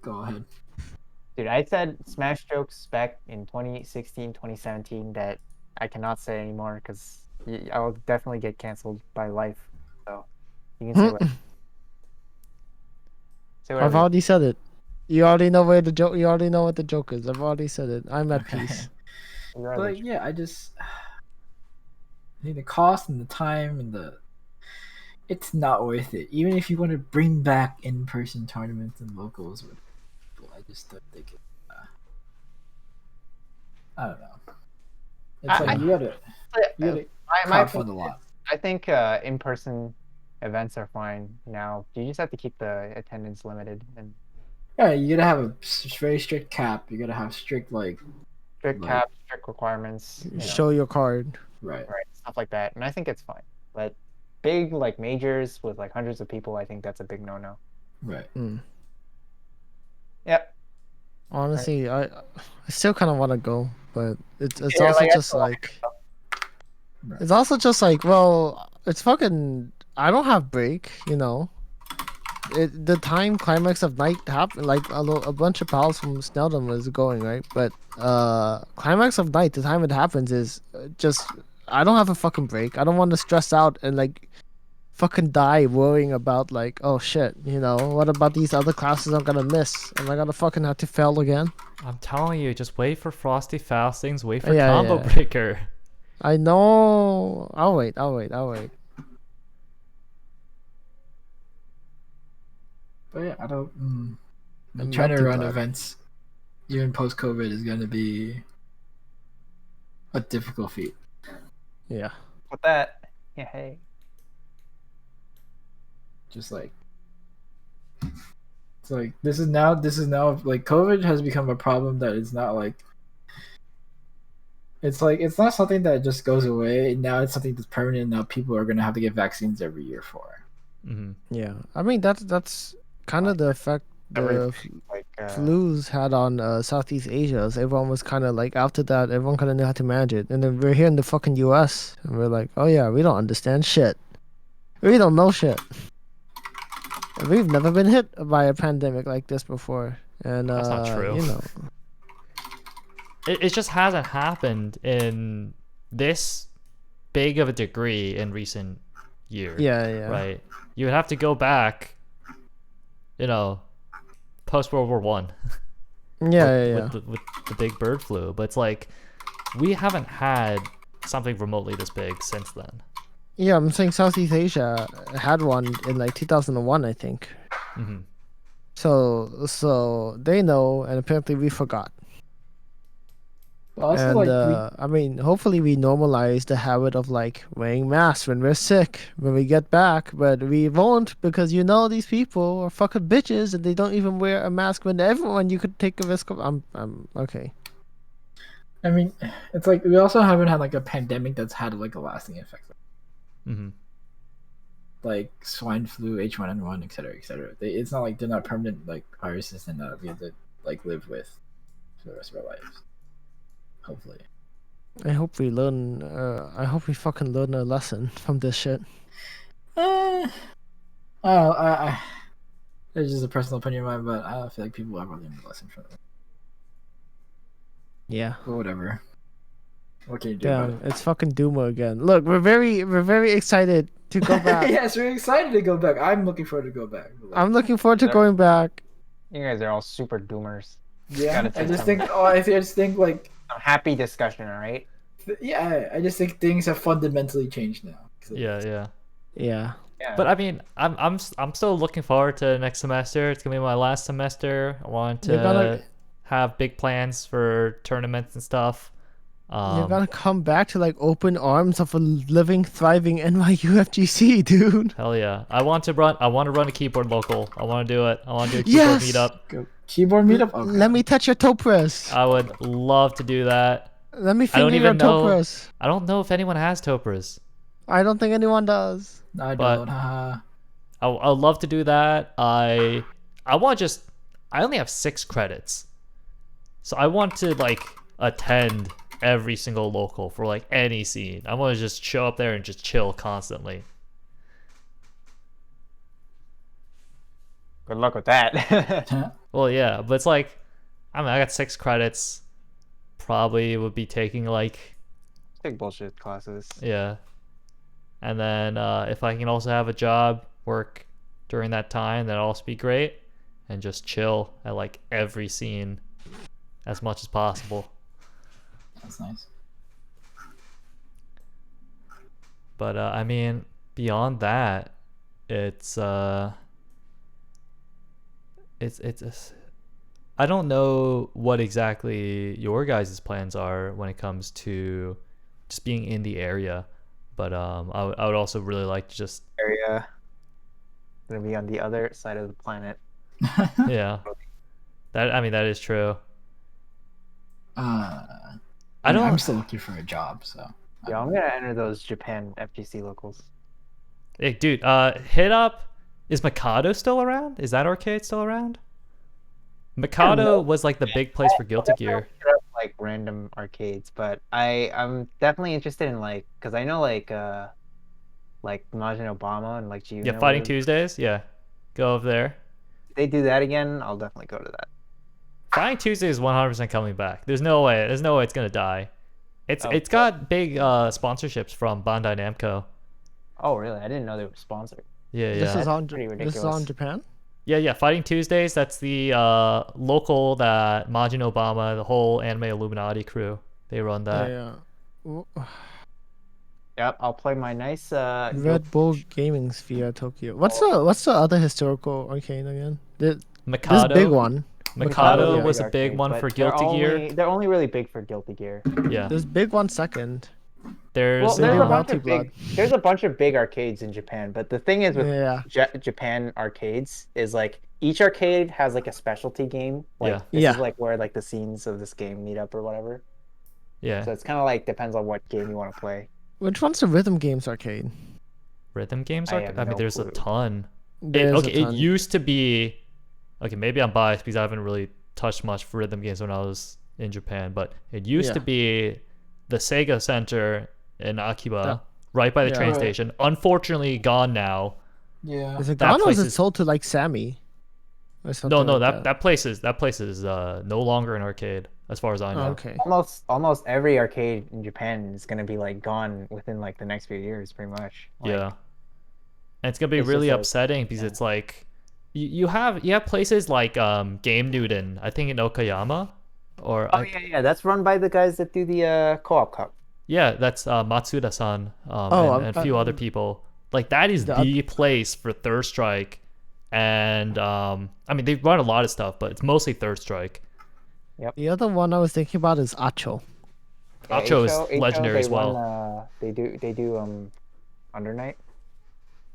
Go ahead. Dude, I said Smash jokes back in 2016, 2017 that I cannot say anymore because I will definitely get canceled by life. So you can say what. I've already said it. You already know where the joke. You already know what the joke is. I've already said it. I'm at peace. But yeah, I think the cost and the time and it's not worth it. Even if you want to bring back in-person tournaments and locals, I just don't think it. I don't know. It's like you gotta crowdfund a lot. I think in-person events are fine now. You just have to keep the attendance limited and. Yeah, you gotta have a very strict cap. You gotta have strict cap, strict requirements. Show your card. Right, stuff like that, and I think it's fine. But big like majors with like hundreds of people, I think that's a big no-no. Right. Yep. Honestly, I still kind of want to go, but it's also just like. Right. It's also just like, well, it's fucking. I don't have break, you know. The time climax of night happened, like a bunch of pals from Sneldon was going, right? But climax of night, the time it happens is just I don't have a fucking break. I don't want to stress out and like fucking die worrying about like, oh shit, you know, what about these other classes I'm gonna miss? Am I gonna fucking have to fail again? I'm telling you, just wait for Frosty Fastings, wait for Combo Breaker. I know. I'll wait. But yeah, I don't. Trying to run events, even post-COVID, is going to be a difficult feat. Yeah. With that, yeah, hey. Just like, it's like this is now like COVID has become a problem that is not like. It's like it's not something that just goes away. Now it's something that's permanent. Now people are going to have to get vaccines every year for. Mm-hmm. Yeah, I mean that's kind of the effect the flus had on Southeast Asia. So everyone was kind of like after that, everyone kind of knew how to manage it. And then we're here in the fucking U.S. and we're like, oh yeah, we don't understand shit. We don't know shit. We've never been hit by a pandemic like this before. And That's not true. you know, It just hasn't happened in this big of a degree in recent years. yeah. Right. You would have to go back, post World War One. Yeah. With the big bird flu, but it's like we haven't had something remotely this big since then. Yeah, I'm saying Southeast Asia had one in like 2001, I think. Hmm. So they know, and apparently we forgot. But also, And like, I mean, hopefully we normalize the habit of like wearing masks when we're sick when we get back, but we won't because these people are fucking bitches and they don't even wear a mask when everyone you could take a risk of. I'm okay. I mean, it's like we also haven't had like a pandemic that's had like a lasting effect, Hmm. like swine flu, H1N1, etc., etc. It's not like they're not permanent like viruses and we have to like live with for the rest of our lives. Hopefully. I hope we learn. I hope we fucking learn a lesson from this shit. I it's just a personal opinion of mine, but I don't feel like people ever learned a lesson from it. Yeah. But whatever. What can you do Damn, about it? it's fucking Duma again. Look, we're very excited to go back. Yes, we're excited to go back. I'm looking forward to go back. I'm looking forward to going back. You guys are all super doomers. Yeah, Gotta I take just some- think. Oh, I just think like. Some happy discussion, all right? Yeah, I just think things have fundamentally changed now. Yeah. Yeah. Yeah. But I mean, I'm still looking forward to next semester. It's gonna be my last semester. I want You're to gonna- have big plans for tournaments and stuff. You're gonna come back to like open arms of a living, thriving NYU FGC, dude. Hell yeah! I want to run a keyboard local. I want to do it. I want to do a keyboard Yes! meetup. Go keyboard meetup. Oh, Let me touch your toe press. I would love to do that. Let me I don't finger your even toe know. press. I don't know if anyone has Topers. I don't think anyone does. I but- don't. Haha. I'd love to do that. I only have 6 credits, so I want to like attend every single local for like any scene. I want to just show up there and just chill constantly. Good luck with that. Well, yeah, but it's like, I got 6 credits. Probably would be taking like, Big bullshit classes. yeah. And then if I can also have a job, work during that time, that'd also be great. And just chill at like every scene as much as possible. That's nice. But I mean, beyond that, it's I don't know what exactly your guys' plans are when it comes to just being in the area, but I would also really like to just Area. Gonna be on the other side of the planet. yeah. That is true. I don't- I'm still looking for a job, so. Yeah, I'm gonna enter those Japan FGC locals. Hey, dude, hit up. Is Mikado still around? Is that arcade still around? Mikado was like the big place for Guilty Gear. Like random arcades, but I'm definitely interested in like, cause I know like Majin Obama and like G. Yeah, Fighting Tuesdays. Yeah, go over there. If they do that again, I'll definitely go to that. Fighting Tuesday is 100% coming back. There's no way it's gonna die. It's Oh, got big sponsorships from Bandai Namco. Oh really? I didn't know they were sponsored. Yeah, This yeah. is on. pretty This is on ridiculous. Japan. Yeah. Fighting Tuesdays. That's the local that Majin Obama, the whole anime Illuminati crew, they run that. Yeah. Yep, I'll play my nice Red Bull Gaming Sphere Tokyo. What's the other historical arcade again? This Mikado. big one. Mikado yeah. was a arcade, big one but for they're Guilty Gear. They're only really big for Guilty Gear. Yeah. This big one second. There's Well, there's a Maybe bunch of Multi-Blood. there's a bunch of big arcades in Japan, but the thing is with Yeah. Japan arcades is like each arcade has like a specialty game. Like Yeah. this Yeah. is like where like the scenes of this game meet up or whatever. yeah. So it's kind of like depends on what game you want to play. Which one's the Rhythm Games arcade? Rhythm games I are. have I mean, no there's a clue. ton. There's a It ton. used to be. Okay, maybe I'm biased because I haven't really touched much for rhythm games when I was in Japan, but it used Yeah. to be the Sega Center in Akiba, Yeah. right by the Yeah. train Right. station. Unfortunately, gone now. Yeah. Is it that gone or place is it is- sold to like Sammy? or something No, like that place is no longer an arcade as far as I know. Oh, okay. Almost every arcade in Japan is gonna be like gone within like the next few years, pretty much. Like, Yeah. And it's gonna be it's really just like- upsetting because yeah. it's like you have places like Game Newton, I think in Okayama, or Oh yeah, that's run by the guys that do the co-op cup. yeah, that's Matsuda-san Oh, and a few other people. Like that is the the place for Third Strike, and I mean they run a lot of stuff, but it's mostly Third Strike. The other one I was thinking about is Acho. Yeah, Acho is legendary they as well. Run, they do Under Night.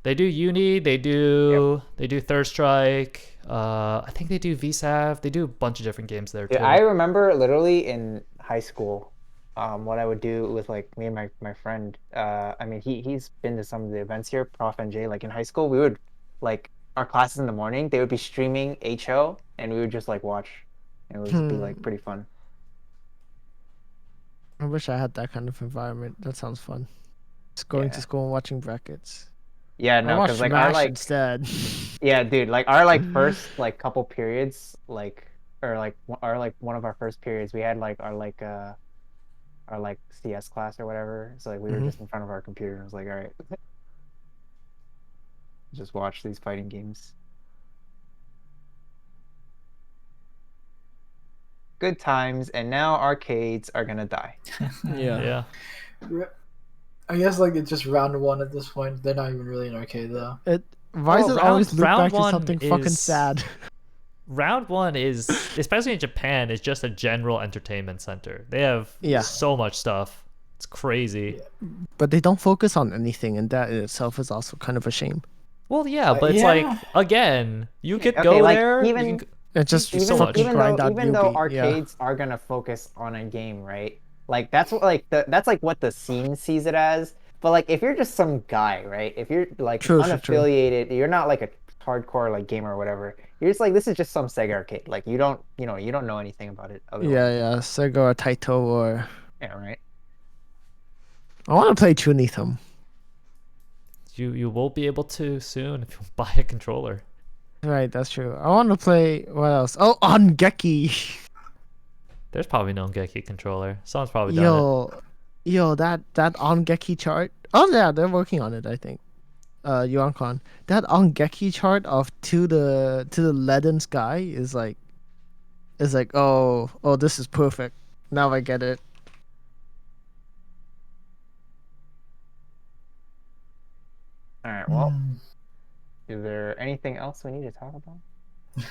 They do Uni, they do Third Strike. I think they do VSAV. They do a bunch of different games there too. Yeah, I remember literally in high school, what I would do with like me and my friend. I mean, he's been to some of the events here, Prof NJ. Like in high school, we would like our classes in the morning. They would be streaming HO, and we would just like watch. It would be like pretty fun. I wish I had that kind of environment. That sounds fun. Just going to school and watching brackets. Yeah, I no, watched because like Smash our like instead. yeah, dude, like our like first like couple periods, like or like one of our first periods, we had like our like CS class or whatever. So like we were just in front of our computer and I was like, all right, just watch these fighting games. Good times, and now arcades are gonna die. Yeah. I guess like it's just round one at this point. They're not even really an arcade though. Why does it always loop round back to one something fucking is- sad? Round one is, especially in Japan, is just a general entertainment center. They have so much stuff. It's crazy. But they don't focus on anything, and that in itself is also kind of a shame. Well, yeah, but it's like, again, you could go like, there. even- you can, It's just so much. fucking grind out even though newbie. Yeah. arcades are gonna focus on a game, right? Like that's what that's like what the scene sees it as. But like if you're just some guy, right? If you're like True. unaffiliated, you're not like a hardcore like gamer or whatever. You're just like, this is just some Sega arcade. Like you don't know anything about it. Otherwise. Yeah, Sega or Taito or. Yeah, right. I want to play Chunitham. you won't be able to soon if you buy a controller. Right, that's true. I want to play what else? Oh, Ongeki. There's probably no Geki controller. Someone's probably done it. Yo, that Ongeki chart. Oh yeah, they're working on it. I think. Yuancon. That Ongeki chart of to the leaden sky is like oh this is perfect. Now I get it. All right. Well, is there anything else we need to talk about?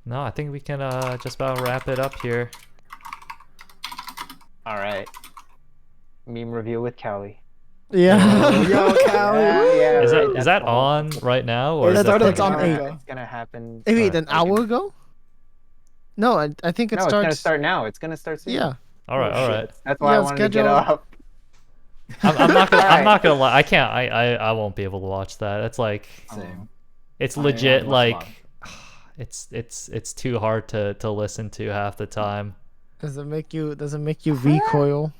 No, I think we can just about wrap it up here. All right. Meme review with Callie. Yeah. Yo, Callie. Yeah, Is right, that that's that the whole- on right now, or It's is that already for- on It's eight. It's gonna happen. Hey, wait, an like, hour ago? No, I think it No, it's starts. gonna start now. It's gonna start soon. Yeah. All right, all right. That's why I wanted to get schedule- up. I'm not gonna. I'm Alright. not gonna lie. I can't. I won't be able to watch that. It's like Same. it's I legit. watch Like it's too hard to listen to half the time. Does it make you recoil?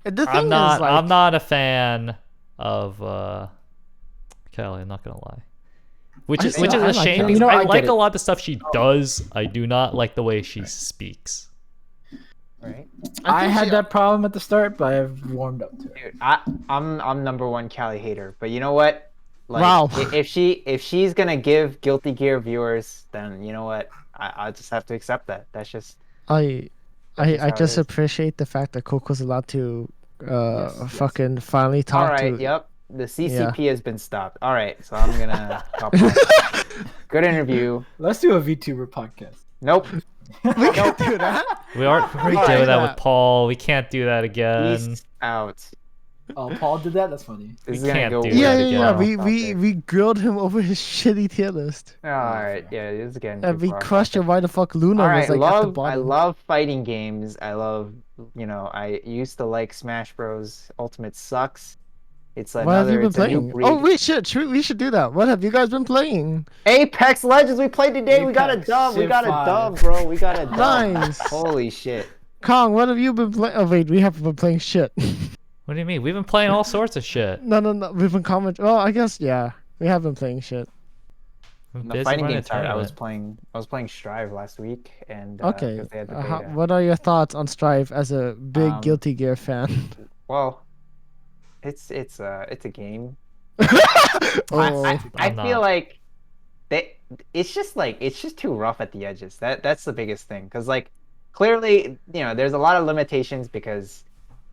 The thing I'm not. is, like, I'm not a fan of Kelly. I'm not gonna lie. Which is I a like shame Kelly. because You know, I I like get a it. lot of the stuff she does. I do not like the way she speaks. Right. I think had she- that problem at the start, but I've warmed up to it. Dude, I'm number one Callie hater. But you know what? Like, Wow. If she's gonna give Guilty Gear viewers, then you know what? I just have to accept that. That's just. I how it just is. appreciate the fact that Coco's allowed to Yes. fucking finally All talk right. to. Yep. The CCP has been stopped. All right. So I'm gonna. Hop on. Good interview. Let's do a VTuber podcast. Nope. We can do that. We already Alright. did that with that. Paul. We can't do that again. Peace out. Oh, Paul did that. That's funny. This is We gonna can't go. do Yeah, that yeah. again. We grilled him over his shitty tier list, All right. Yeah. This is getting. and too we far. questioned why the fuck Luna All was right, like at the I bottom. love fighting games. I love, I used to like Smash Bros. Ultimate sucks. It's What have you another, been it's a new playing? breed. Oh, we should do that. What have you guys been playing? Apex Legends we played today. We got a Apex, dub. We Civ got a 5. dub, bro. We got a dub. Nice. Holy shit. Kong, what have you been playing? Oh wait, we haven't been playing shit. What do you mean? We've been playing all sorts of shit. No. We've been commenting. Well, I guess yeah, we have been playing shit. On the busy fighting running a game side, tournament. I was playing Strive last week, and Okay. because they had the beta. What are your thoughts on Strive as a big Um, Guilty Gear fan? Well, it's a game. Oh, I I'm feel not. like they it's just too rough at the edges. That's the biggest thing. Because like clearly, there's a lot of limitations because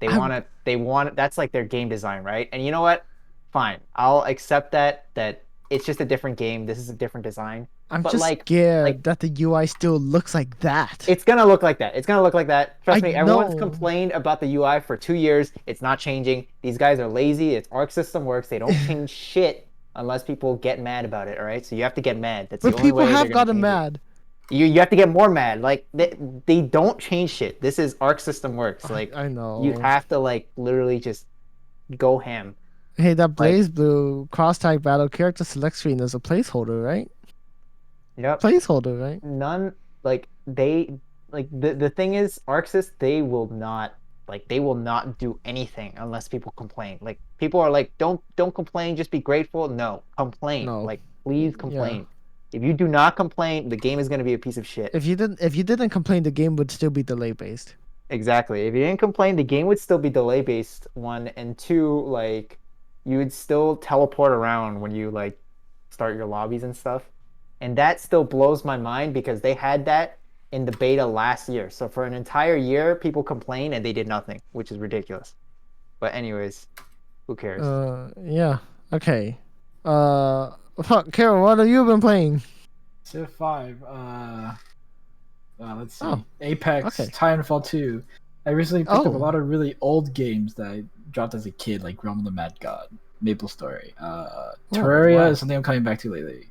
I'm they want that's like their game design, right? And you know what? Fine. I'll accept that it's just a different game. This is a different design. I'm But just like scared that the UI still looks like that. it's gonna look like that. It's gonna look like that. I Trust me, everyone's know. complained about the UI for 2 years. It's not changing. These guys are lazy. Its Arc system works. They don't change shit unless people get mad about it, all right? So you have to get mad. That's the But only people way they're have gonna gotten change it. mad. You have to get more mad. Like they don't change shit. This is Arc system works. Like I you know. have to like literally just go ham. Hey, that Like Blaze Blue cross tag battle character select screen is a placeholder, right? yep. Placeholder, right? None like they like the thing is Arxis they will not do anything unless people complain. Like people are like don't complain, just be grateful. No, complain. No. Like please Yeah. complain. If you do not complain, the game is going to be a piece of shit. If you didn't complain, the game would still be delay based. Exactly. If you didn't complain, the game would still be delay based, one, and two, like you would still teleport around when you like start your lobbies and stuff. And that still blows my mind because they had that in the beta last year. So for an entire year, people complained and they did nothing, which is ridiculous. But anyways, who cares? Yeah. Okay. Fuck, Carol, what have you been playing? Civ 5. Let's see. Oh, Apex, okay. Titanfall 2. I recently picked up a Oh. lot of really old games that I dropped as a kid, like Realm of the Mad God, Maple Story. Terraria wow. is something I'm coming back to lately.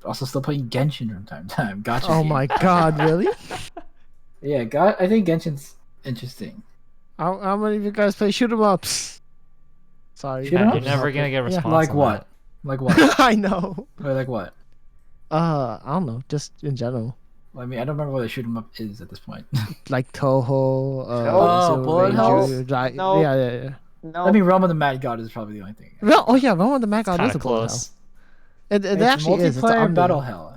Also still playing Genshin from time to time. Gotcha. Oh game. my god, really? Yeah, I think Genshin's interesting. How many of you guys play shoot 'em ups? Sorry. Shoot 'em You're ups? never gonna get a Yeah. response. Like on what? that. Like what? I know. Wait, like what? I don't know, just in general. I mean, I don't remember what a shoot 'em up is at this point. Like Toho, Oh, Bullet Hells? No. Yeah. No. I mean, Realm of the Mad God is probably the only thing. Oh yeah, Realm of the Mad God Kind is a of bullet hell. close. It It's actually is. It's multiplayer an battle hell.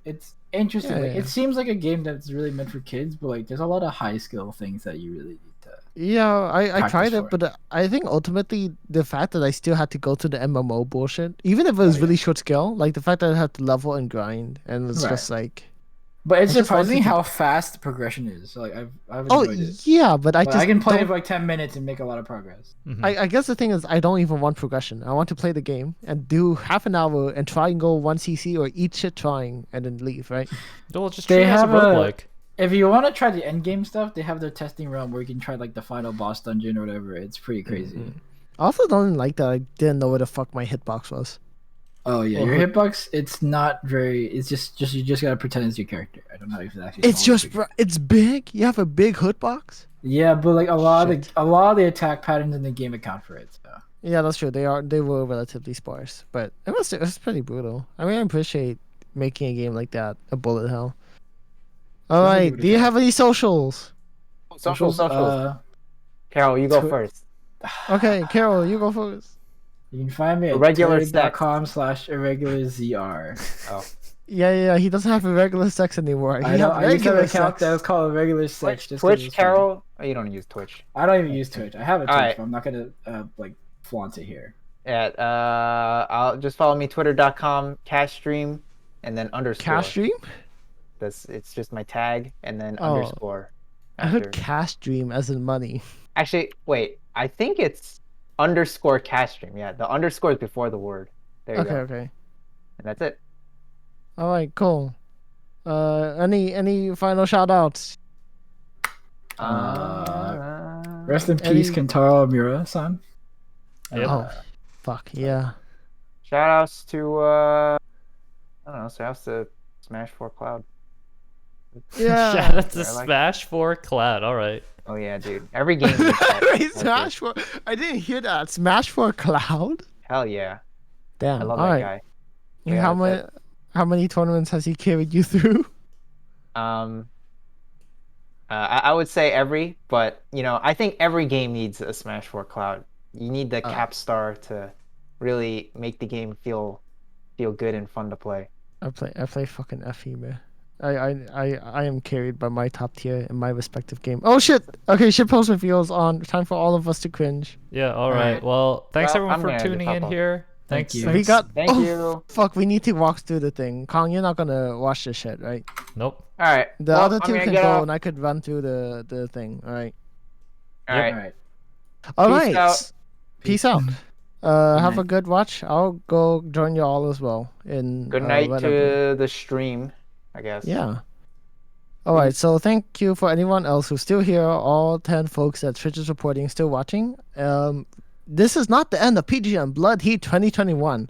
It's interesting. Yeah, Like, yeah. it seems like a game that's really meant for kids, but like there's a lot of high skill things that you really need to. Yeah, I Practice tried for it, but I think ultimately the fact that I still had to go through the MMO bullshit, even if it was Oh, yeah. really short skill, like the fact that I had to level and grind, and it's Right. just like, But it's I just surprising wanted to- how fast the progression is. So, like I've oh enjoyed it. yeah, but I Like, just I can play it don't- for like 10 minutes and make a lot of progress. Mhm. I guess the thing is I don't even want progression. I want to play the game and do half an hour and try and go 1cc or eat shit trying and then leave, right? Well, just They treat it as a have a- roguelike. If you want to try the end game stuff, they have their testing realm where you can try like the final boss dungeon or whatever. It's pretty crazy. Mhm. I also don't like that I didn't know where the fuck my hitbox was. Oh yeah, Or your her- hitbox. It's not very. It's just you just gotta pretend it's your character. I don't know if it's actually. It's small or just big. it's big. You have a big hitbox. Yeah, but like a lot Shit. of the attack patterns in the game account for it. So. Yeah, that's true. They were relatively sparse, but it was pretty brutal. I mean, I appreciate making a game like that a bullet hell. All Sounds like right, you would've do you tried. have any socials? Socials. Uh, Carol, you go Twi- first. Okay, Carol, you go first. you can find me at Irregular sex. twitter.com/irregularzr. Yeah, he doesn't have a regular sex anymore. He I know. have I used to have an regular account that was sex. called regular sex. just 'cause it Twitch, was fun. Carol. Oh, you don't use Twitch. I don't even use Twitch. I have a Twitch, Alright. but I'm not gonna like flaunt it here. At I'll just follow me twitter.com Castdream and then underscore. Castdream? It's just my tag and then Oh. underscore. I heard after. Castdream as in money. Actually, wait. I think it's underscore Castdream. Yeah, the underscore is before the word. There you Okay, go. okay. And that's it. All right, cool. Any final shout outs? Rest in Eddie- peace, Kentaro Miura-san. Yep. Oh, fuck yeah. Shout outs to I don't know. Shout outs to Smash 4 Cloud. Yeah. Shout out to I like- Smash 4 Cloud. All right. Oh yeah, dude. Every game. needs that. Wait, Smash for I didn't hear that. Smash for Cloud? Hell yeah. Damn. I love all that right. guy. And Yeah, how many tournaments has he carried you through? I would say every, but I think every game needs a Smash 4 Cloud. You need the cap star to really make the game feel feel good and fun to play. I play fucking FE, man. I am carried by my top tier in my respective game. Oh shit! Okay, shitpost reveals on. Time for all of us to cringe. Yeah, all right. Well, thanks Well, everyone I'm for gonna do tuning in pop-up. here. Thank Thanks. you. We thanks. got. Thank oh, you. Fuck, we need to walk through the thing. Kong, you're not gonna watch this shit, right? Nope. All right. The well, other I'm two gonna can get go, off. and I could run through the thing. All right. All Yep. right. All right. All Peace right. out. Peace out. Good Have a night. good watch. I'll go join you all as well. In Good night whatever. to the stream, I guess. Yeah. All right. So thank you for anyone else who's still here. All 10 folks that Twitch is reporting still watching. This is not the end of PGN Blood Heat 2021.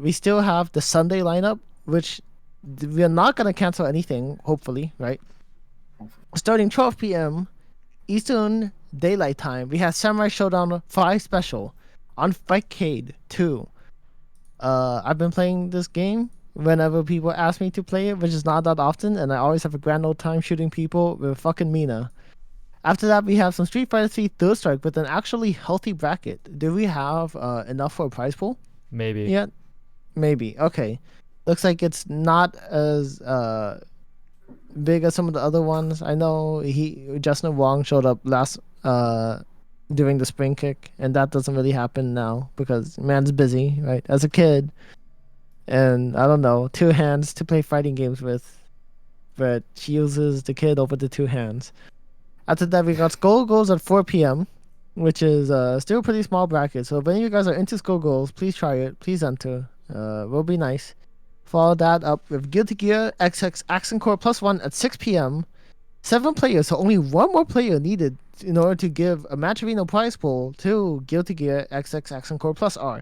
We still have the Sunday lineup, which we're not gonna cancel anything. Hopefully, right? Starting 12 p.m. Eastern Daylight Time, we have Samurai Showdown 5 Special on Fightcade 2. I've been playing this game whenever people ask me to play it, which is not that often, and I always have a grand old time shooting people with fucking Mina. After that, we have some Street Fighter 3 Third Strike with an actually healthy bracket. Do we have enough for a prize pool Maybe. yet? Maybe. Okay. Looks like it's not as big as some of the other ones. I know Justin Wong showed up last during the spring kick, and that doesn't really happen now because man's busy, right? As a kid, and I don't know, 2 hands to play fighting games with, but she uses the kid over the 2 hands. After that, we got Skull Goals at 4 p.m., which is still a pretty small bracket. So if any of you guys are into Skull Goals, please try it. Please enter. Will be nice. Follow that up with Guilty Gear XX Accent Core +1 at 6 p.m. 7 players, so only 1 more player needed in order to give a Match Arena prize pool to Guilty Gear XX Accent Core +R.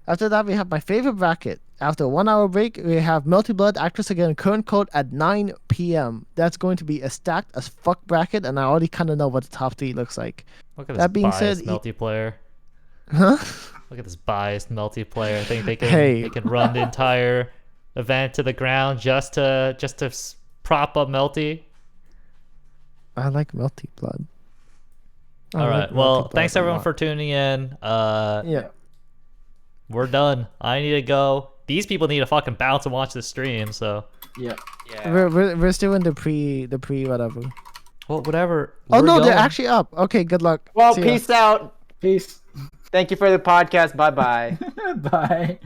After that, we have my favorite bracket. After a 1 hour break, we have Melty Blood Actress Again current code at 9 p.m. That's going to be a stacked as fuck bracket, and I already kind of know what the top 3 looks like. Look at That this being biased said, multiplayer. Huh? Look at this biased multiplayer. I think they can Hey. they can run the entire event to the ground just to prop up Melty. I like Melty Blood. I All like right. Well, Melty thanks Blood a everyone lot. for tuning in. Yeah. We're done. I need to go. These people need to fucking bounce and watch the stream. So, Yeah. Yeah. We're still in the pre whatever. well, whatever. Oh We're no, they're going. actually up. Okay, good luck. Well, See ya. peace out. Peace. Thank you for the podcast. Bye bye. Bye.